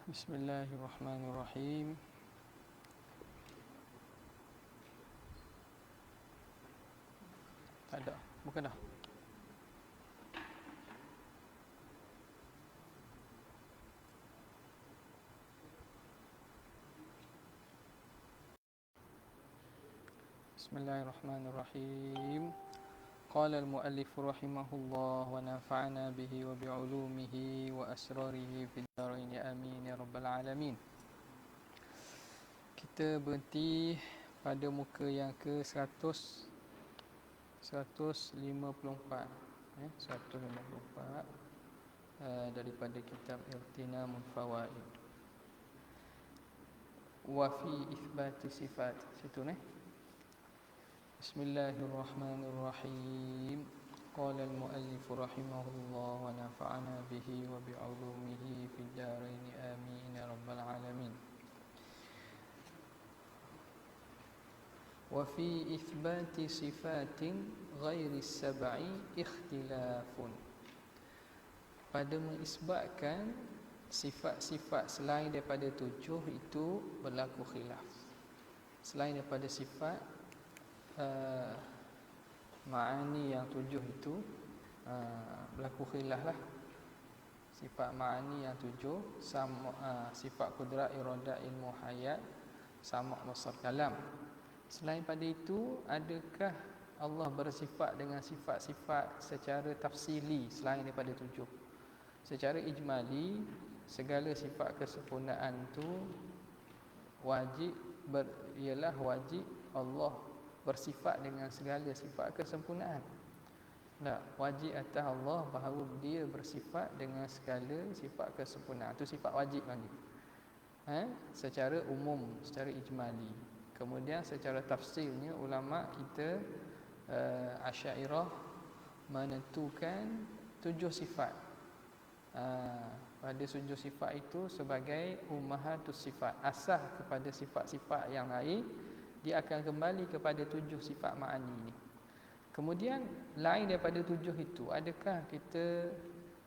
Bismillahirrahmanirrahim. Tak ada, bukan dah. Bismillahirrahmanirrahim. Qala al-muallif rahimahullah wa nafa'ana bihi wa bi'ulumihi wa asrarihi fid dharain amin ya rabbal alamin. Kita berhenti pada muka yang ke 154 daripada kitab Irtinamul Fawaid wa fi itsbati sifat. Situ ni. Bismillahirrahmanirrahim. Qala al-muallif rahimahullah wa nafa'ana bihi wa bi'ulumihi fid dharain amin ya rabbal alamin. Wa fi itsbati sifatin ghairi sab'i ikhtilafun. Pada mengisbatkan sifat-sifat selain daripada 7 itu berlaku khilaf. Selain daripada sifat ma'ani yang 7 itu berlaku khilaf lah. Sifat ma'ani yang 7 sifat kudrat, iradat, ilmu, hayat, sama' basar, kalam. Selain pada itu, adakah Allah bersifat dengan sifat-sifat secara tafsili selain daripada 7? Secara ijmali, segala sifat kesempurnaan itu ialah wajib Allah bersifat dengan segala sifat kesempurnaan. Tak, wajib atas Allah bahawa dia bersifat dengan segala sifat kesempurnaan. Itu sifat wajib lagi. Secara umum, secara ijmali. Kemudian secara tafsirnya ulama kita Asy'ariyah menentukan 7 sifat. Pada 7 sifat itu sebagai ummahatus sifat, asas kepada sifat-sifat yang lain. Dia akan kembali kepada 7 sifat ma'ani ini. Kemudian lain daripada 7 itu, adakah kita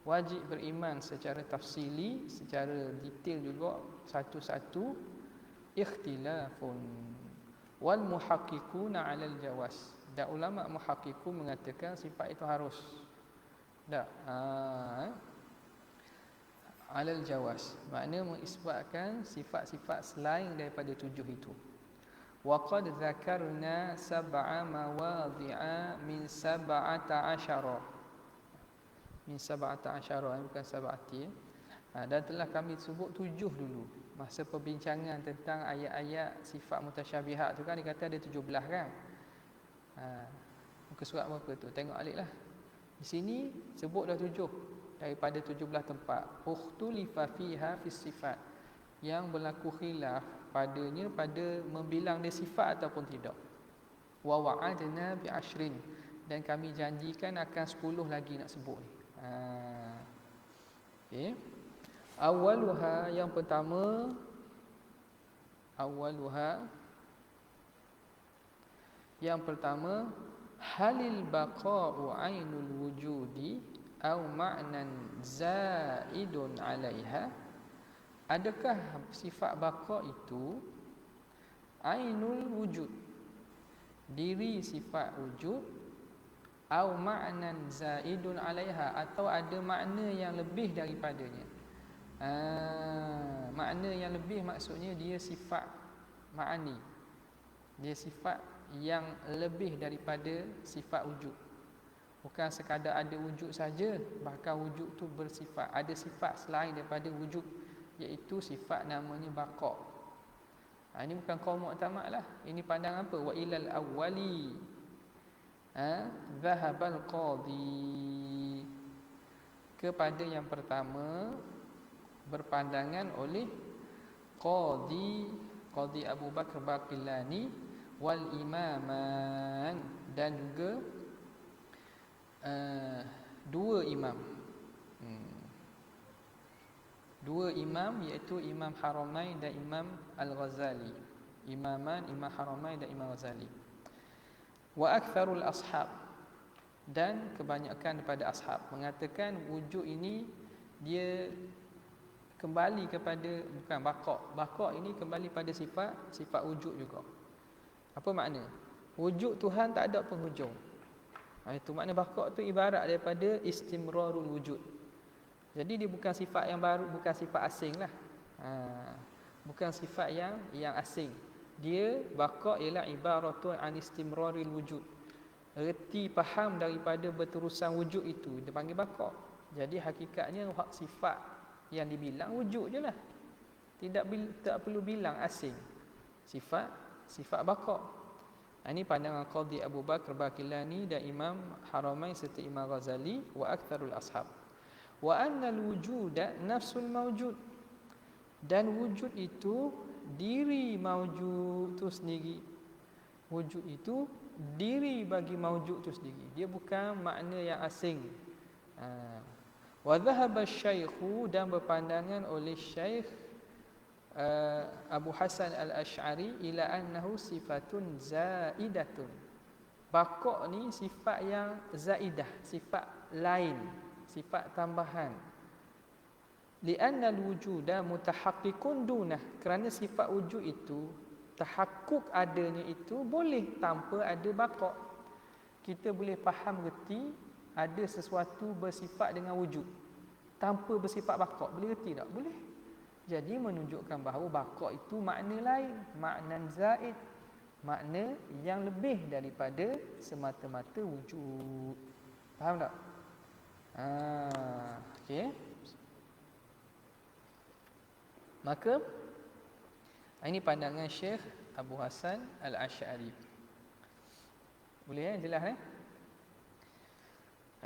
wajib beriman secara tafsili, secara detail juga satu-satu? Ikhtilafun wal muhaqqiquna 'alal jawaz. Dan ulama muhaqqiqun mengatakan sifat itu harus. Tak, 'alal jawaz, makna mengisbatkan sifat-sifat selain daripada 7 itu. Wa qad dzakarna sab'a mawadhi'a min 17 bukan sab'ati. Dan telah kami sebut 7 dulu masa perbincangan tentang ayat-ayat sifat mutasyabihat tu kan, dia kata ada 17 kan. Muka surat berapa tu? Tengok aliklah. Di sini sebut dah 7 daripada 17 tempat. Ukhtulifa fiha fis sifat, yang berlaku khilaf padanya pada membilang dia sifat ataupun tidak. Wa wa'adna bi 'ashrin, dan kami janjikan akan 10 lagi nak sebut ni. Okey. Awaluha, yang pertama, halil baqa'u 'ainul wujudi aw ma'nan zaidun 'alaiha. Adakah sifat baqa itu ainul wujud, diri sifat wujud, au ma'nan zaidun 'alaiha, atau ada makna yang lebih daripadanya. Makna yang lebih maksudnya dia sifat ma'ani. Dia sifat yang lebih daripada sifat wujud. Bukan sekadar ada wujud saja, bahkan wujud tu bersifat, ada sifat selain daripada wujud, iaitu sifat namanya baqa'. Ini bukan qaul mu'tamad lah. Ini pandang apa? Wa ilal awwali dhahabal qadhi. Kepada yang pertama berpandangan oleh Qadhi Abu Bakar Baqillani wal imaman, dan juga dua imam, iaitu Imam Haramain dan Imam Al-Ghazali. Imam Haramain dan Imam Ghazali. Wa aktsarul ashab, dan kebanyakan daripada ashab mengatakan wujud ini dia kembali kepada bukan baqa'. Baqa' ini kembali pada sifat wujud juga. Apa makna? Wujud Tuhan tak ada penghujung. Itu makna baqa' tu ibarat daripada istimrarul wujud. Jadi dia bukan sifat yang baru, bukan sifat asing lah. Bukan sifat yang asing. Dia baqa' ialah ibaratun an istimraril wujud. Erti faham daripada berterusan wujud itu dia panggil baqa'. Jadi hakikatnya sifat yang dibilang wujud je lah. Tak perlu bilang asing. Sifat baqa'. Ini pandangan Qadhi Abu Bakar Baqillani dan Imam Haramain serta Imam Ghazali wa aktsarul ashab. Wa annal wujuda nafsul mawjud. Dan wujud itu diri mawjud itu sendiri. Wujud itu diri bagi mawjud itu sendiri. Dia bukan makna yang asing. Wa dhahaba syaikhu, dan berpandangan oleh Syekh Abu Hasan Al-Asy'ari ila annahu sifatun zaidatun. Baqa' ni sifat yang zaidah, sifat lain, sifat tambahan. Li'anna al-wujuda mutahaqqiqun dunah, kerana sifat wujud itu tahakkuk adanya itu boleh tanpa ada baqa'. Kita boleh faham reti ada sesuatu bersifat dengan wujud tanpa bersifat baqa'. Boleh reti tak? Boleh. Jadi menunjukkan bahawa baqa' itu makna lain, makna zaid, makna yang lebih daripada semata-mata wujud. Faham tak? Okey. Maka ini pandangan Syekh Abu Hasan Al-Asy'ari. Boleh jelas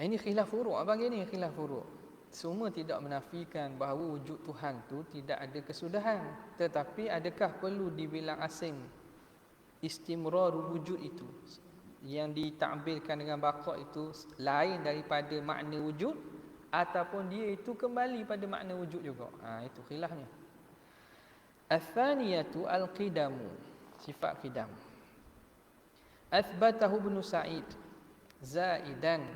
Ini khilaf furu'. Abang ni khilaf furu'. Semua tidak menafikan bahawa wujud Tuhan tu tidak ada kesudahan. Tetapi adakah perlu dibilang asing istimrar wujud itu? Yang ditakbirkan dengan baqa' itu lain daripada makna wujud, ataupun dia itu kembali pada makna wujud juga. Itu khilafnya. Al-thaniyatu al-qidamu, sifat qidam. Athbatahu Ibn Sa'id zaidan.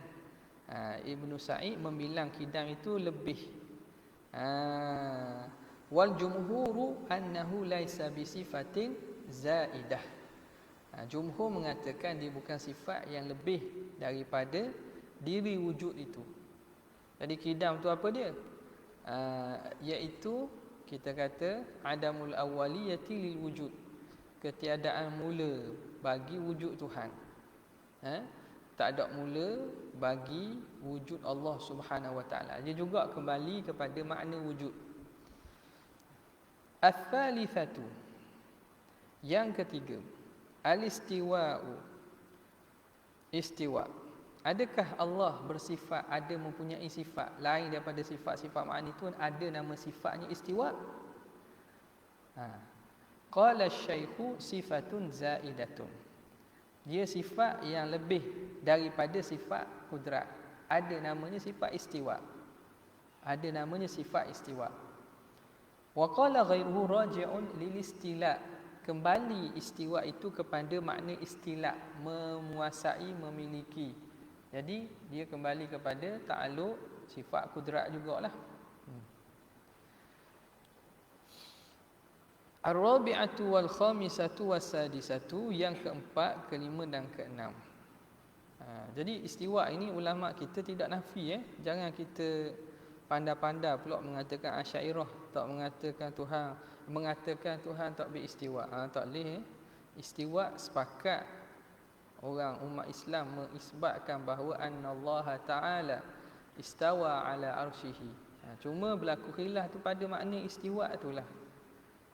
Ibn Sa'id membilang qidam itu lebih. Wal jumhuru annahu laisa bi sifatin zaidah. Jumhur mengatakan dia bukan sifat yang lebih daripada diri wujud itu. Jadi qidam tu apa dia? Iaitu kita kata adamul awwaliyati lil wujud, ketiadaan mula bagi wujud Tuhan. Tak ada mula bagi wujud Allah Subhanahu wa taala. Dia juga kembali kepada makna wujud. Ats-tsalitsatu, yang ketiga, al-istiwa'u, istiwa. Adakah Allah bersifat, ada mempunyai sifat lain daripada sifat-sifat makna itu? Ada nama sifatnya istiwa. Qala asy-syaikhu sifatun zaidatun. Dia sifat yang lebih daripada sifat kudrat. Ada namanya sifat istiwa. Ada namanya sifat istiwa. Wa qala ghairuhu raji'un lil istila. Kembali istiwa itu kepada makna istila, menguasai, memiliki. Jadi dia kembali kepada ta'alluq sifat kudrat jugalah. Ar-rabi'atu wal khamisatu was-sadisatu, yang keempat, kelima dan keenam. Jadi istiwa ini ulama kita tidak nafi. Jangan kita pandai-pandai pula mengatakan Asy'ariyah tak mengatakan Tuhan tak beristiwa. Tak boleh. Istiwa sepakat orang umat Islam mengisbatkan bahawa annallaha ta'ala istawa ala arsyihi. Cuma berlaku khilaf tu pada makna istiwa itulah.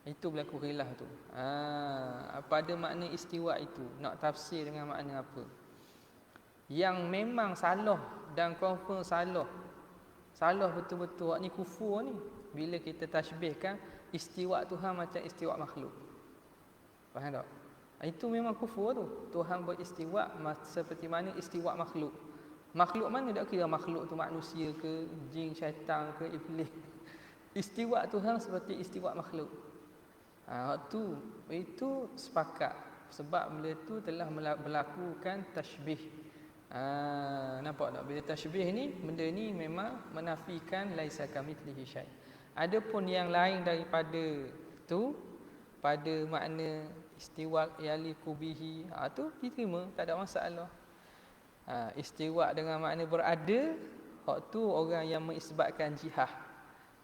Itu berlaku khilaf tu. Pada makna istiwa itu nak tafsir dengan makna apa? Yang memang salah dan confirm salah. Salah betul-betul. Ni kufur ni. Bila kita tashbihkan istiwa Tuhan macam istiwa makhluk. Faham tak? Itu memang kufur tu. Tuhan beristiwa seperti mana istiwa makhluk. Makhluk mana tak kira makhluk tu manusia ke, jin, syaitan ke, iblis. Istiwa Tuhan seperti istiwa makhluk. Itu sepakat. Sebab beliau tu telah melakukan tashbih Nampak tak? Bila tashbih ni, benda ni memang menafikan laisa kamitslihi syai'. Adapun yang lain daripada tu, pada makna istiwa yaliku bihi, tu diterima, tak ada masalah. Istiwa dengan makna berada, hak tu orang yang mengisbatkan jihah.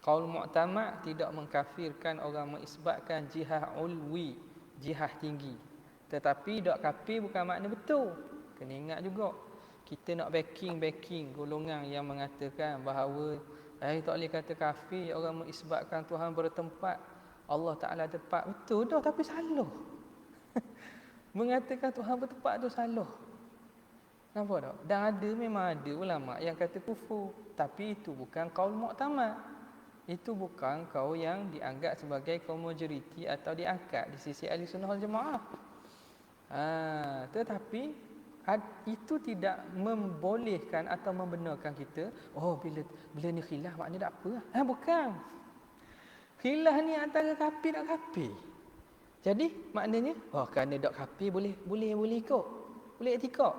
Qaul mu'tamad tidak mengkafirkan orang mengisbatkan jihah ulwi, jihah tinggi. Tetapi dok kafir bukan makna betul. Kena ingat juga. Kita nak backing golongan yang mengatakan bahawa tak boleh kata kafir orang mengisbatkan Tuhan bertempat, Allah Ta'ala tempat. Betul dah, tapi salah. Mengatakan Tuhan bertempat tu salah. Nampak tak? Dan memang ada ulama yang kata kufur, tapi itu bukan qaul mu'tamad. Itu bukan kaum yang dianggap sebagai kaum majoriti atau diangkat di sisi ahli sunnah wal jamaah. Tetapi itu tidak membolehkan atau membenarkan kita, bila ni khilaf maknanya tak apa. Bukan. Khilaf ni antara kafir dan kafir. Jadi maknanya kerana dak kafir boleh ikut. Boleh iktikad.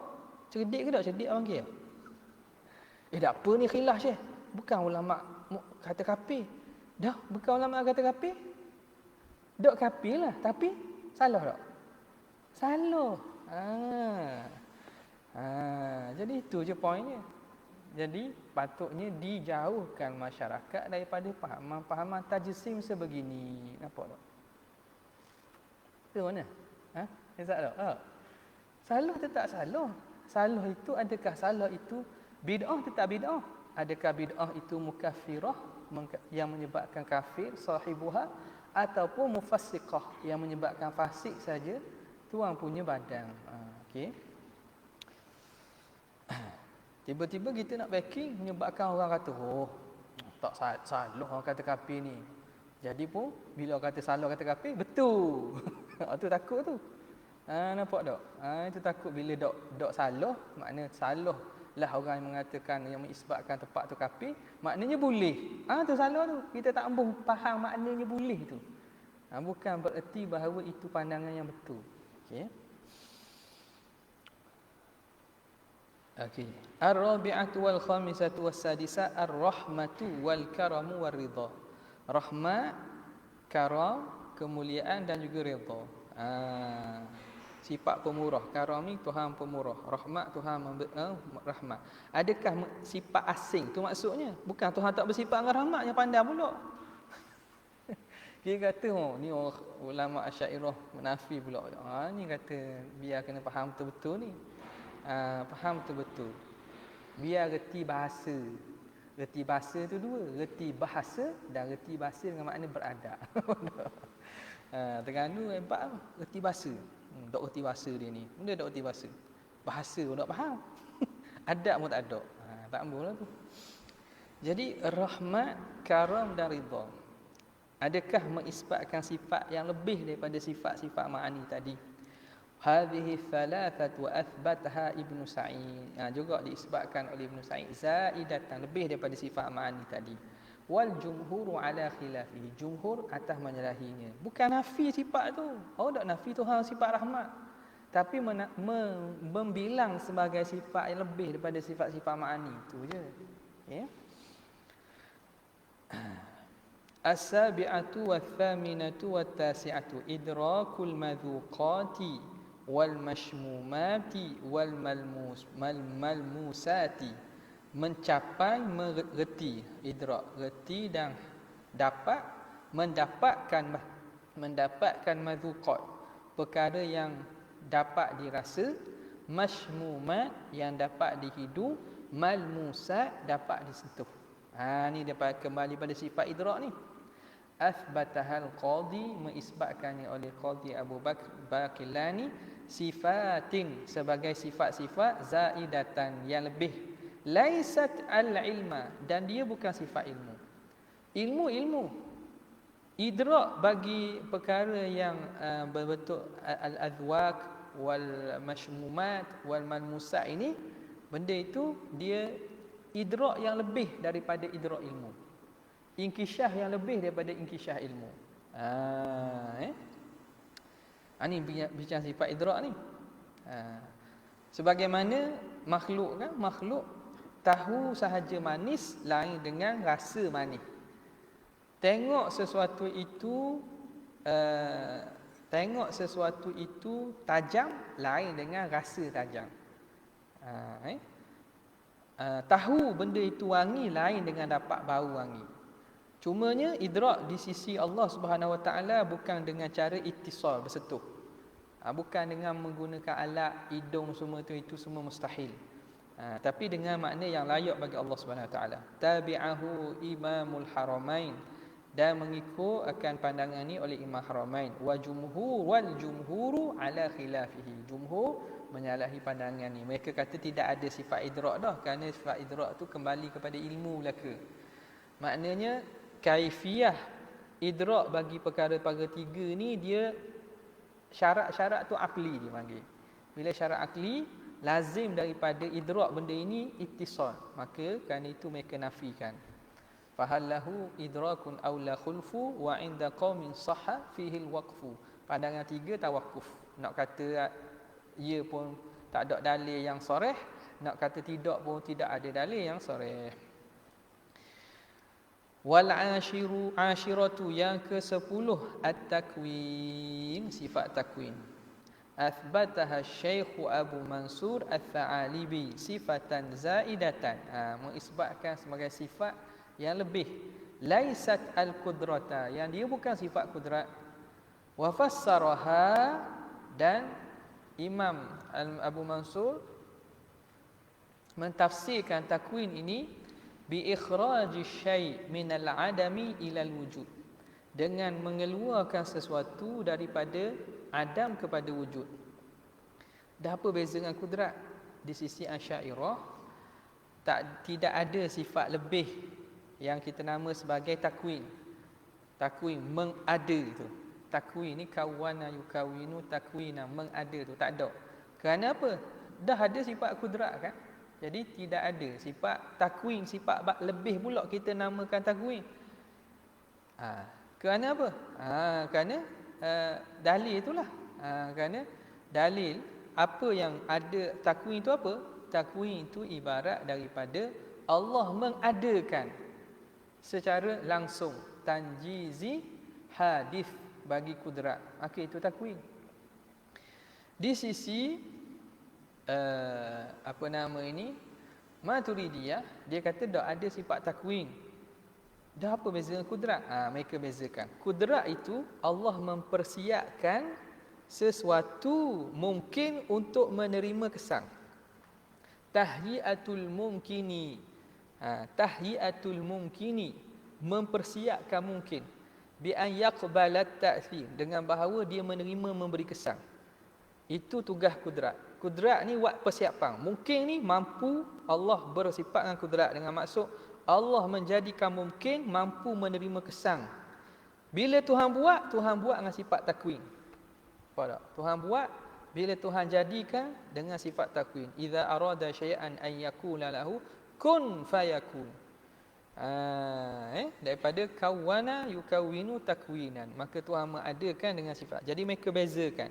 Cerdik ke tak cerdik orang kira? Tak apa ni khilaf Syekh. Bukan ulama kata kafir. Dah bukan ulama kata kafir. Dak kafir lah, tapi salah tak? Salah. Jadi itu je poinnya. Jadi patutnya dijauhkan masyarakat daripada pahaman tajsim sebegini. Nampak tak? Ke mana? Ezak tak? Salah tetap salah. Salah itu, adakah salah itu bid'ah tetap bid'ah? Adakah bid'ah itu mukaffirah yang menyebabkan kafir sahibuha, ataupun mufassiqah yang menyebabkan fasik saja tuan punya badan. Okey. Tiba-tiba kita nak backing menyebabkan orang kata, tak salah orang kata kafir ni. Jadi pun bila orang kata salah kata kafir, betul. Tu takut tu. Nampak tak? Itu takut bila dok salah, makna salah lah orang yang mengatakan, yang mengisbatkan tempat tu kafir, maknanya boleh. Tu salah tu. Kita tak mampu faham maknanya boleh tu. Bukan bererti bahawa itu pandangan yang betul. Okey. Ar-rabi'atu wal khamisatu was sadisa ar-rahmatu wal karamu war ridha. Rahmat, karam, kemuliaan dan juga ridha. Sifat pemurah. Karam ni Tuhan pemurah. Rahmat, Tuhan rahmat. Adakah sifat asing tu maksudnya? Bukan Tuhan tak bersifat dengan rahmat, yang pandai pula. Dia kata, ni ulama Asy'ariyah menafi pula. Ni kata biar kena faham betul-betul ni. Faham betul-betul. Biar reti bahasa. Reti bahasa tu dua. Reti bahasa dan reti bahasa dengan makna beradab. Terengganu hebat lah. Reti bahasa. Tak reti bahasa dia ni. Benda tak reti bahasa. Bahasa pun tak faham. Adab pun tak ada. Tak ambil lah tu. Jadi rahmat, karam dan ridha. Adakah mengisbatkan sifat yang lebih daripada sifat-sifat ma'ani tadi? Hadhihi thalathatu athbataha Ibnu Sa'id. Juga diisbatkan oleh Ibnu Sa'id zaidatan, lebih daripada sifat ma'ani tadi. Wal jumhuru ala khilafihi. Jumhur atas menyalahinya. Bukan nafi sifat tu. Tak nafi Tuhan sifat rahmat. Tapi membilang sebagai sifat yang lebih daripada sifat-sifat ma'ani. Itu je. Ya. As-sabi'atu wath-thaminatu wat-tasi'atu idrakul madhuqati wal mashmumati wal malmusati. Mencapai, mengerti, idrak, reti dan dapat, mendapatkan madhuqat, perkara yang dapat dirasa, mashmumat yang dapat dihidu, malmusat dapat disentuh. Ni dapat kembali pada sifat idrak ni. Athbatahal qadi, mengisbatkannya oleh Qadi Abu Bakilani, sifatin, sebagai sifat-sifat zaidatan, yang lebih, laisat al-ilma, dan dia bukan sifat ilmu. Ilmu idrak bagi perkara yang berbentuk al-adwaq wal mashmumat wal malmusat ini, benda itu dia idrak yang lebih daripada idrak ilmu. Inkisyah yang lebih daripada inkisyah ilmu. Ini bincang sifat idrak ni. Sebagaimana makhluk kan, makhluk tahu sahaja manis lain dengan rasa manis. Tengok sesuatu itu tajam lain dengan rasa tajam. Tahu benda itu wangi lain dengan dapat bau wangi. Cumanya idrak di sisi Allah Subhanahu Wa Taala bukan dengan cara ittisal, bersentuh. Bukan dengan menggunakan alat, hidung semua itu semua mustahil. Tapi dengan makna yang layak bagi Allah Subhanahu Wa Taala. Tabi'ahu Imamul Haramain, dan mengikut akan pandangan ini oleh Imam Haramain. Wal jumhuru ala khilafihi. Jumhur menyalahi pandangan ni. Mereka kata tidak ada sifat idrak dah, kerana sifat idrak tu kembali kepada ilmu belaka. Maknanya kaifiah idrak bagi perkara-perkara tiga ni dia syarat-syarat tu akli dia panggil. Bila syarat akli lazim daripada idrak benda ini ittisal, maka kerana itu mereka nafikan. Fahallahu idrakun aw la khulfu wa inda qaumin sahha fihi alwaqfu. Pandangan tiga tawakuf. Nak kata ia pun tak ada dalil yang soreh, nak kata tidak pun tidak ada dalil yang soreh. Wal ashiratu yang ke-10 at-takwin, sifat takwin. Athbataha Syekh Abu Mansur Al-Tha'alibi sifatan zaidatan, mengisbatkan sebagai sifat yang lebih. Laisat al-qudrata, yang dia bukan sifat kudrat. Wa fassaraha, dan Imam Abu Mansur mentafsirkan takwin ini bi ikhraji syai' min al-adami ila al-wujud, dengan mengeluarkan sesuatu daripada adam kepada wujud. Dah apa beza dengan kudrat? Di sisi Asy'ariyah tidak ada sifat lebih yang kita nama sebagai takwin. Takwin mengada tu. Takwin ni kawana yukawinu takwina, mengada tu tak ada. Kerana apa? Dah ada sifat kudrat kan? Jadi tidak ada sifat takwin, sifat lebih pula kita namakan takwin. Kerana apa? Kerana dalil itulah. Kerana dalil apa yang ada takwin itu apa? Takwin itu ibarat daripada Allah mengadakan secara langsung tanjizi hadis bagi kudrat. Maka itu takwin. Di sisi Maturidiyah, dia kata tak ada sifat takwin. Dah apa beza dengan kudrat? Mereka bezakan. Kudrat itu Allah mempersiapkan sesuatu mungkin untuk menerima kesan. Tahyiatul mumkini. Tahyiatul mumkini, mempersiapkan mungkin. Bi an yaqbalat ta'thir, dengan bahawa dia menerima memberi kesan. Itu tugas kudrat. Kudrat ni buat persiapan. Mungkin ni mampu, Allah bersifat dengan kudrat dengan maksud Allah menjadikan mungkin mampu menerima kesan. Bila Tuhan buat dengan sifat takwin. Faham tak? Tuhan buat, bila Tuhan jadikan dengan sifat takwin. Idza arada syai'an an yakuna lahu kun fayakun. Daripada kawana yukawinu takwinan, maka Tuhan mengadakan dengan sifat. Jadi mereka bezakan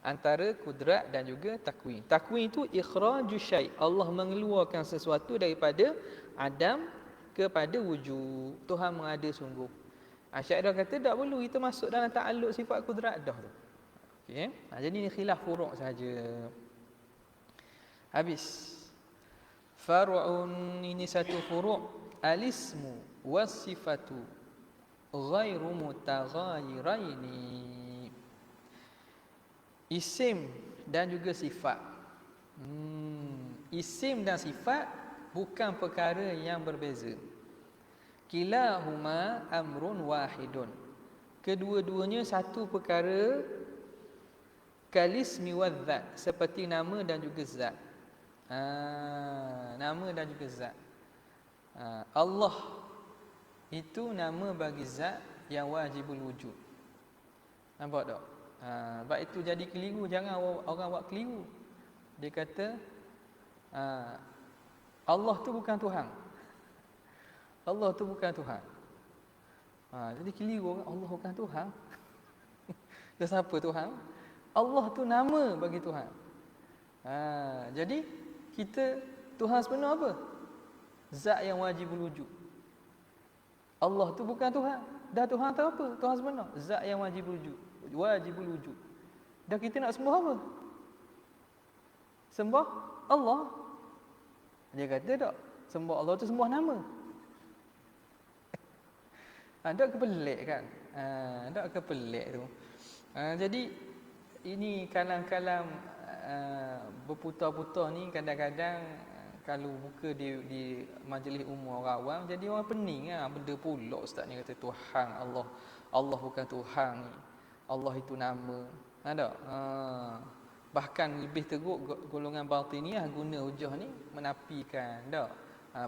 antara kudrat dan juga takwin. Takwin itu ikhraju syai', Allah mengeluarkan sesuatu daripada adam kepada wujud. Tuhan mengada sungguh. Asy'ariyah kata tak perlu kita masuk dalam ta'alluq sifat kudrat dah tu. Okey. Jadi ini khilaf furu' saja. Habis. Far'un, ini satu furu'. Al-ismu was-sifatu ghairu mutaghayiraini. Isim dan juga sifat. Isim dan sifat bukan perkara yang berbeza. Kilahuma amrun wahidun. Kedua-duanya satu perkara. Kalismi wadzat, seperti nama dan juga zat. Nama dan juga zat. Allah itu nama bagi zat yang wajibul wujud. Nampak tak? Sebab itu jadi keliru. Jangan orang buat keliru. Dia kata Allah tu bukan Tuhan. Allah tu bukan Tuhan. Jadi keliru orang, Allah bukan Tuhan. Dan siapa Tuhan? Allah tu nama bagi Tuhan. Jadi kita Tuhan sebenar apa? Zat yang wajibul wujud. Allah tu bukan Tuhan. Dah Tuhan tu apa? Tuhan sebenar. Zat yang wajibul wujud. Wajibul wujud. Dah kita nak sembah apa? Sembah Allah. Dia kata tak, sembah Allah tu sembah nama. Tak kepelik kan? Tak kepelik tu. Jadi ini kalam-kalam berputar-putar ni kadang-kadang kalau buka di majlis umum orang awam, jadi orang pening lah. Benda pula ustaz ni kata Tuhan Allah. Allah bukan Tuhan ni. Allah itu nama. Tak? Bahkan lebih teruk golongan batiniah guna hujah ni menafikan. Tak?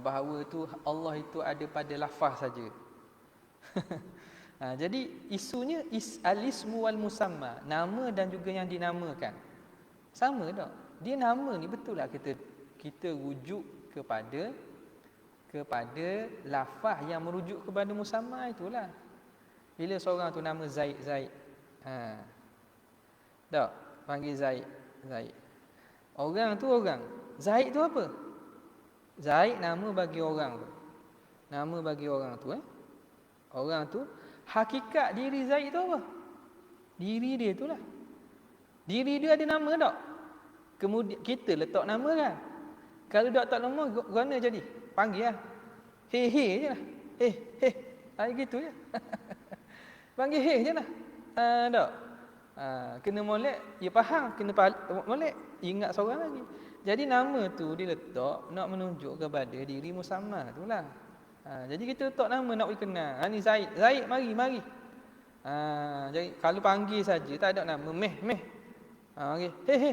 Bahawa tu Allah itu ada pada lafaz saja. Jadi isunya al-ismu wal musamma, nama dan juga yang dinamakan. Sama tak? Dia nama ni betul lah kita rujuk kepada lafaz yang merujuk kepada musamma itulah. Bila seorang tu nama Zaid. Tak? Panggil Zaid. Orang tu orang. Zaid tu apa? Zaid nama bagi orang tu. Nama bagi orang tu Orang tu hakikat diri Zaid tu apa? Diri dia itulah. Diri dia ada nama tak? Kemudian kita letak nama kan. Kalau tak nama guna jadi panggil lah. He je lah. Gitu je. Panggil je lah. Tak. Kena molek, dia faham, kena molek, ingat seorang lagi. Jadi nama tu diletak nak menunjuk kepada diri musamma itulah. Jadi kita letak nama nak bagi kenal. Ni Zaid, mari. Jadi kalau panggil saja tak ada nama meh. Okey.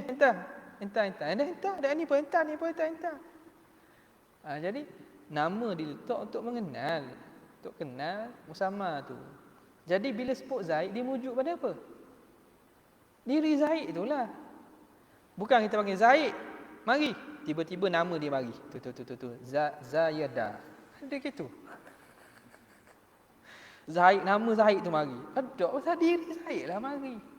Entah. Dah ni pun entah. Jadi nama diletak untuk mengenal, untuk kenal musamma tu. Jadi bila sebut Zaid dia merujuk pada apa? Diri Zaid itulah. Bukan kita panggil Zaid, mari. Tiba-tiba nama dia mari. Tu. Zayada. Ada gitu. Zaid, nama Zaid tu mari. Ada pasal diri Zaid lah mari.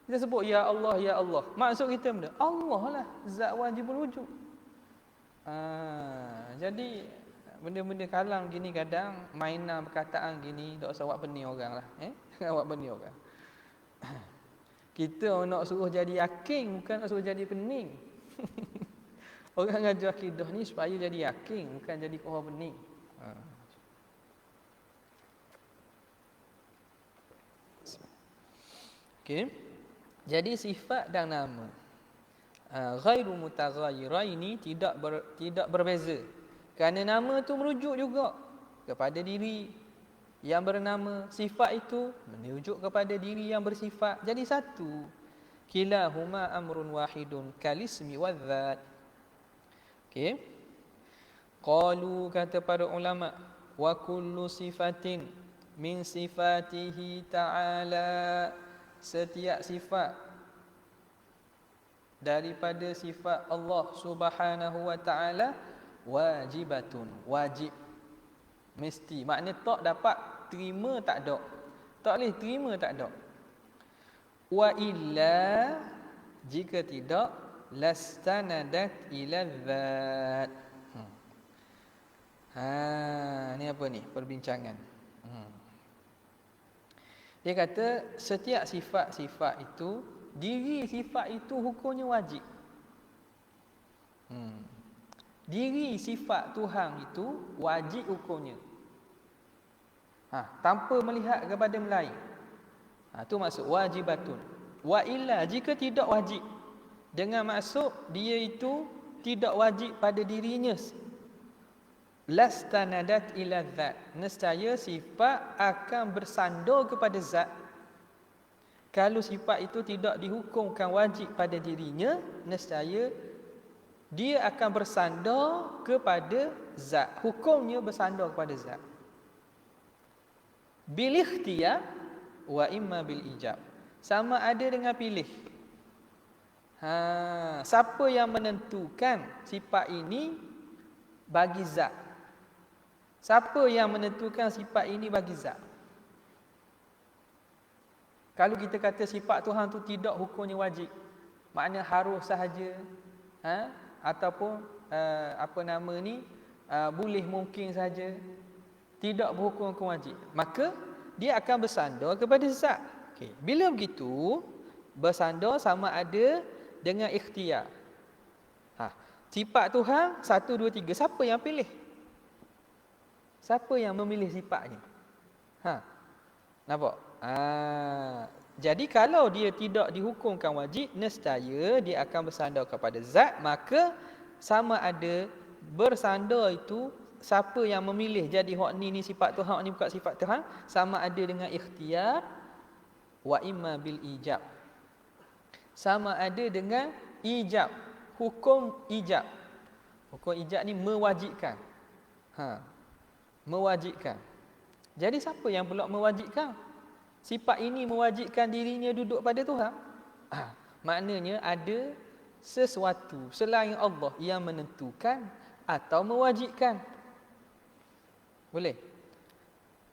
Kita sebut ya Allah. Maksud kita benda Allah lah, zat wajibul wujud. Jadi benda-benda kalam gini kadang mainan perkataan gini tak usah buat pening orang lah. Awak pening orang. Kita nak suruh jadi yakin, bukan nak suruh jadi pening. Orang ngajar akidah ni supaya jadi yakin, bukan jadi orang pening. Okey. Jadi sifat dan nama ghairu mutaghayyiraini tidak berbeza. Kerana nama tu merujuk juga kepada diri yang bernama, sifat itu merujuk kepada diri yang bersifat. Jadi satu. Kilahuma amrun wahidun kalismi wadzat. Okey. Qalu, kata para ulama, wa kullu sifatin min sifatihi ta'ala, setiap sifat daripada sifat Allah Subhanahu wa ta'ala wajibatun, wajib, mesti. Makna tak dapat terima tak ada. Tak boleh terima tak ada. Wa illa, jika tidak, lastanadat ila dzat. Ni apa ni? Perbincangan. Dia kata setiap sifat-sifat itu, diri sifat itu hukumnya wajib. Diri sifat Tuhan itu wajib hukumnya. Tanpa melihat kepada lain. Tu maksud wajibatun. Wa illa, jika tidak wajib, dengan maksud dia itu tidak wajib pada dirinya, lastanadat ila zat, nescaya sifat akan bersandar kepada zat. Kalau sifat itu tidak dihukumkan wajib pada dirinya, nescaya dia akan bersandar kepada zat. Hukumnya bersandar kepada zat. Bil ikhtiyar wa imma bil ijab. Sama ada dengan pilih. Siapa yang menentukan sifat ini bagi zat? Siapa yang menentukan sifat ini bagi zat? Kalau kita kata sifat Tuhan tu tidak hukumnya wajib, makna harus sahaja, ataupun boleh mungkin saja, tidak berhukum wajib, maka dia akan bersandar kepada zat. Okey, bila begitu bersandar sama ada dengan ikhtiar. Sifat Tuhan 1 2 3, siapa yang pilih? Siapa yang memilih sifatnya? Nampak? Jadi kalau dia tidak dihukumkan wajib, nescaya dia akan bersandar kepada zat, maka sama ada bersandar itu siapa yang memilih jadi hak ni sifat Tuhan, hak ni bukan sifat Tuhan, sama ada dengan ikhtiar wa imma bil ijab. Sama ada dengan ijab, hukum ijab. Hukum ijab ni mewajibkan. Mewajibkan. Jadi siapa yang pula mewajibkan? Sifat ini mewajibkan dirinya duduk pada Tuhan. Maknanya ada sesuatu selain Allah yang menentukan atau mewajibkan. Boleh?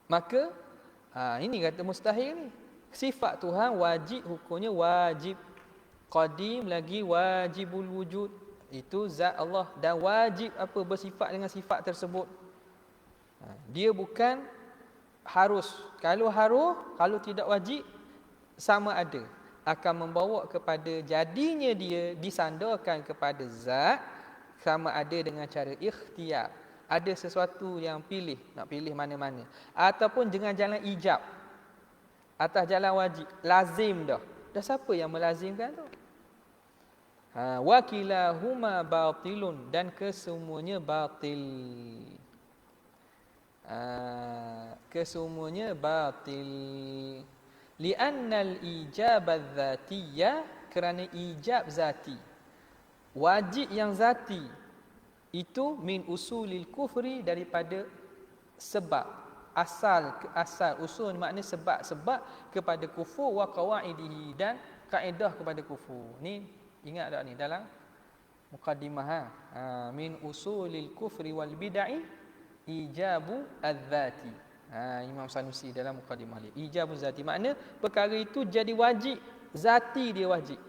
Maka ini kata mustahil ni. Sifat Tuhan wajib, hukumnya wajib. Qadim lagi wajibul wujud. Itu zat Allah, dan wajib apa bersifat dengan sifat tersebut. Dia bukan harus. Kalau tidak wajib, sama ada akan membawa kepada jadinya dia disandarkan kepada zat, sama ada dengan cara ikhtiar. Ada sesuatu yang pilih, nak pilih mana-mana, ataupun dengan jalan ijab, atas jalan wajib, lazim dah. Dah siapa yang melazimkan tu? Wa kilahuma batilun, dan kesemuanya batil. Kesemuanya batil. Li'annal ijab az-zatiyah, kerana ijab zati, wajib yang zati itu min usulil kufri, daripada sebab, asal usul makna sebab kepada kufur, wa qawaidihi, dan kaedah kepada kufur. Ni ingat tak ni dalam muqaddimah min usulil kufri wal bid'ah ijabu az-zati. Imam Sanusi dalam muqaddimah dia, ijabu zati makna perkara itu jadi wajib, zati dia wajib.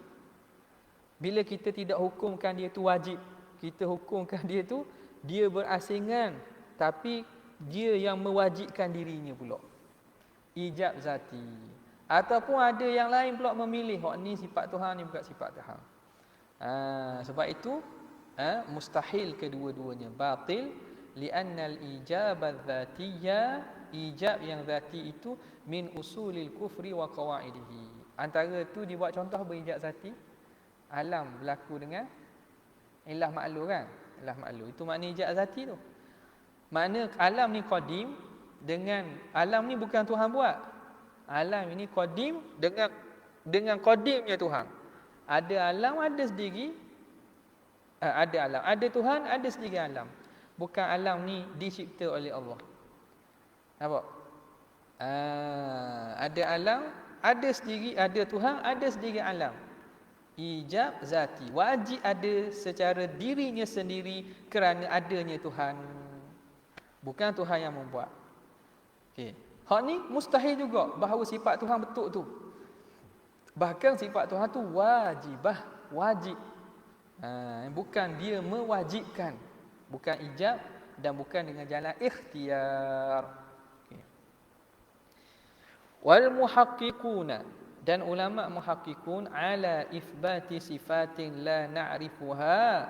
Bila kita tidak hukumkan dia tu wajib, kita hukumkan dia tu dia berasingan, tapi dia yang mewajibkan dirinya pula, ijab zati. Ataupun ada yang lain pula memilih, hak ni sifat Tuhan, ni bukan sifat Tuhan. Sebab itu mustahil kedua-duanya, batil. Li'annal ijab az-zatiyya, ijab yang zati itu min usulil kufri wa qawaidihi. Antara tu dibuat contoh berijab zati, alam berlaku dengan ilah maklum kan, ilah maklum itu makna ijab zati tu. Makna alam ni qadim, dengan alam ni bukan Tuhan buat. Alam ini qadim dengan qadimnya Tuhan. Ada alam, ada sendiri. Ada alam, ada Tuhan, ada sendiri alam. Bukan alam ni dicipta oleh Allah. Nampak? Ada alam, ada sendiri, ada Tuhan, ada sendiri alam. Ijab zati, wajib ada secara dirinya sendiri kerana adanya Tuhan. Bukan Tuhan yang membuat. Okey. Hak ni mustahil juga bahawa sifat Tuhan betul tu. Bahkan sifat Tuhan tu wajib. Bukan dia mewajibkan, bukan ijab dan bukan dengan jalan ikhtiar. Okay. Wal muhaqqiquna, dan ulama muhaqqiqun ala ithbati sifatin la na'rifuha.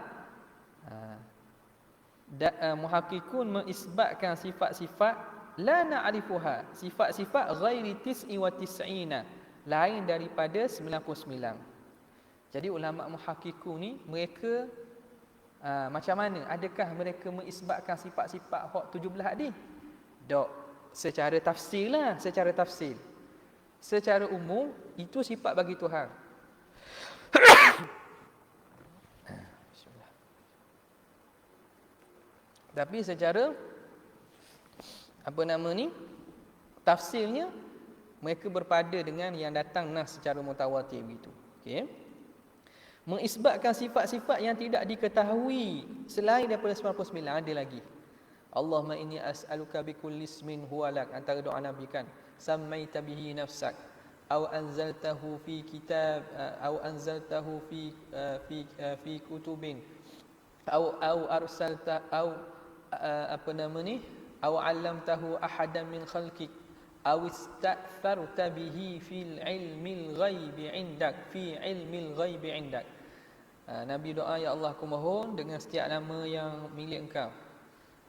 Muhaqqiqun mengisbatkan sifat-sifat la na'rifuha, sifat-sifat ghairi tis'i wa tis'ina, lain daripada 99. Jadi ulama muhaqqiqun ni mereka macam mana? Adakah mereka mengisbatkan sifat-sifat hak 17 tadi? Tak. Secara tafsir lah, secara tafsir. Secara umum itu sifat bagi Tuhan. Tapi secara tafsirnya mereka berpada dengan yang datang nas secara mutawatir begitu. Okey. Mengisbatkan sifat-sifat yang tidak diketahui selain daripada 99 ada lagi. Allahumma inni as'aluka bikulli ismin huwa lak, antara doa Nabi kan, sammaita bihi nafsak aw anzaltahu fi kitab aw anzaltahu fi kutubin au arsalta au apa nama ni, au 'allamtahu ahadan min khalqik aw istatharta bihi fil ilmil ghaibi 'indak fi ilmil ghaibi 'indak. Nabi doa, ya Allah, aku mohon dengan setiap nama yang milik Engkau,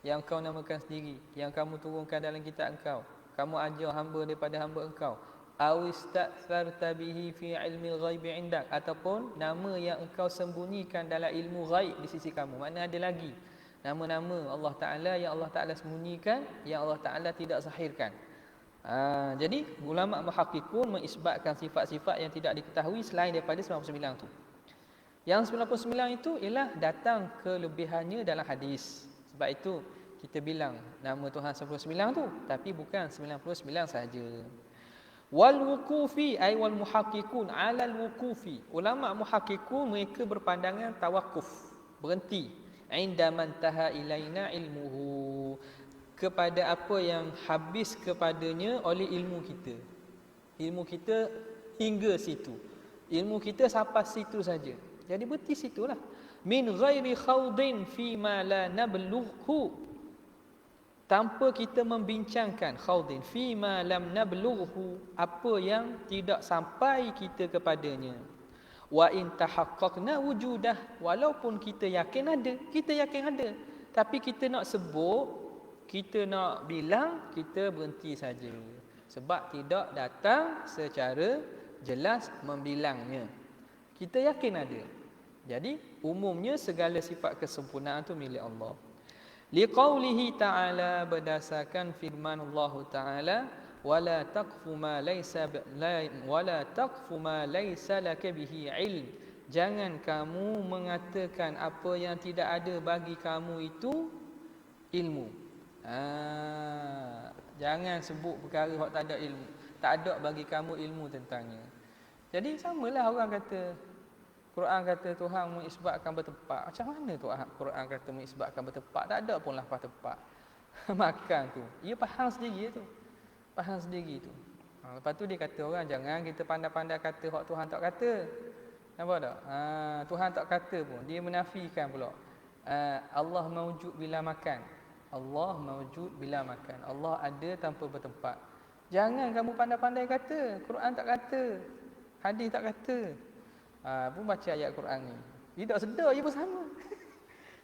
yang Engkau namakan sendiri, yang kamu turunkan dalam kitab Engkau, kamu ajar hamba daripada hamba Engkau, aw istatharta bihi fi ilmil ghaibi 'indak, ataupun nama yang Engkau sembunyikan dalam ilmu ghaib di sisi kamu. Makna ada lagi nama-nama Allah Ta'ala yang Allah Ta'ala sembunyikan, yang Allah Ta'ala tidak zahirkan. Jadi ulama muhaqqiqun mengisbatkan sifat-sifat yang tidak diketahui selain daripada 99 tu. Yang 99 itu ialah datang kelebihannya dalam hadis. Sebab itu kita bilang nama Tuhan 99 tu, tapi bukan 99 saja. Wal wuqufi ay wal muhaqqiqun ala al wuqufi. Ulama muhaqqiqun mereka berpandangan tawakuf, berhenti, inda man taha ilaina ilmuhu, kepada apa yang habis kepadanya oleh ilmu kita. Ilmu kita hingga situ. Ilmu kita sampai situ saja. Jadi berhenti situlah. Min ghairi khawdin fi ma la nablughu, tanpa kita membincangkan, khawdin fi ma lam nablughu, apa yang tidak sampai kita kepadanya. Wa in tahaqqaqna wujudah, walaupun kita yakin ada, tapi kita nak sebut, kita nak bilang, kita berhenti saja. Sebab tidak datang secara jelas membilangnya. Kita yakin ada. Jadi umumnya segala sifat kesempurnaan itu milik Allah. Liqaulihi ta'ala, berdasarkan firman Allah Ta'ala, wala taqfu ma laysa laka bihi ilm, jangan kamu mengatakan apa yang tidak ada bagi kamu itu ilmu. Jangan sebut perkara yang tak ada ilmu, tak ada bagi kamu ilmu tentangnya. Jadi samalah orang kata Quran kata Tuhan mengisbatkan bertepat. Macam mana tu Quran kata mengisbatkan bertepat? Tak ada pun lafaz tepat. Makan tu. Ia faham sendiri tu. Faham sendiri tu. Lepas tu dia kata orang, jangan kita pandai-pandai kata hak Tuhan tak kata. Nampak tak? Tuhan tak kata pun. Dia menafikan pula. Allah mawjud bila makan. Allah mawjud bila makan. Allah ada tanpa bertempat. Jangan kamu pandai-pandai kata. Quran tak kata. Hadis tak kata. Pun baca ayat Quran ni. Dia tak sedar je pun sama.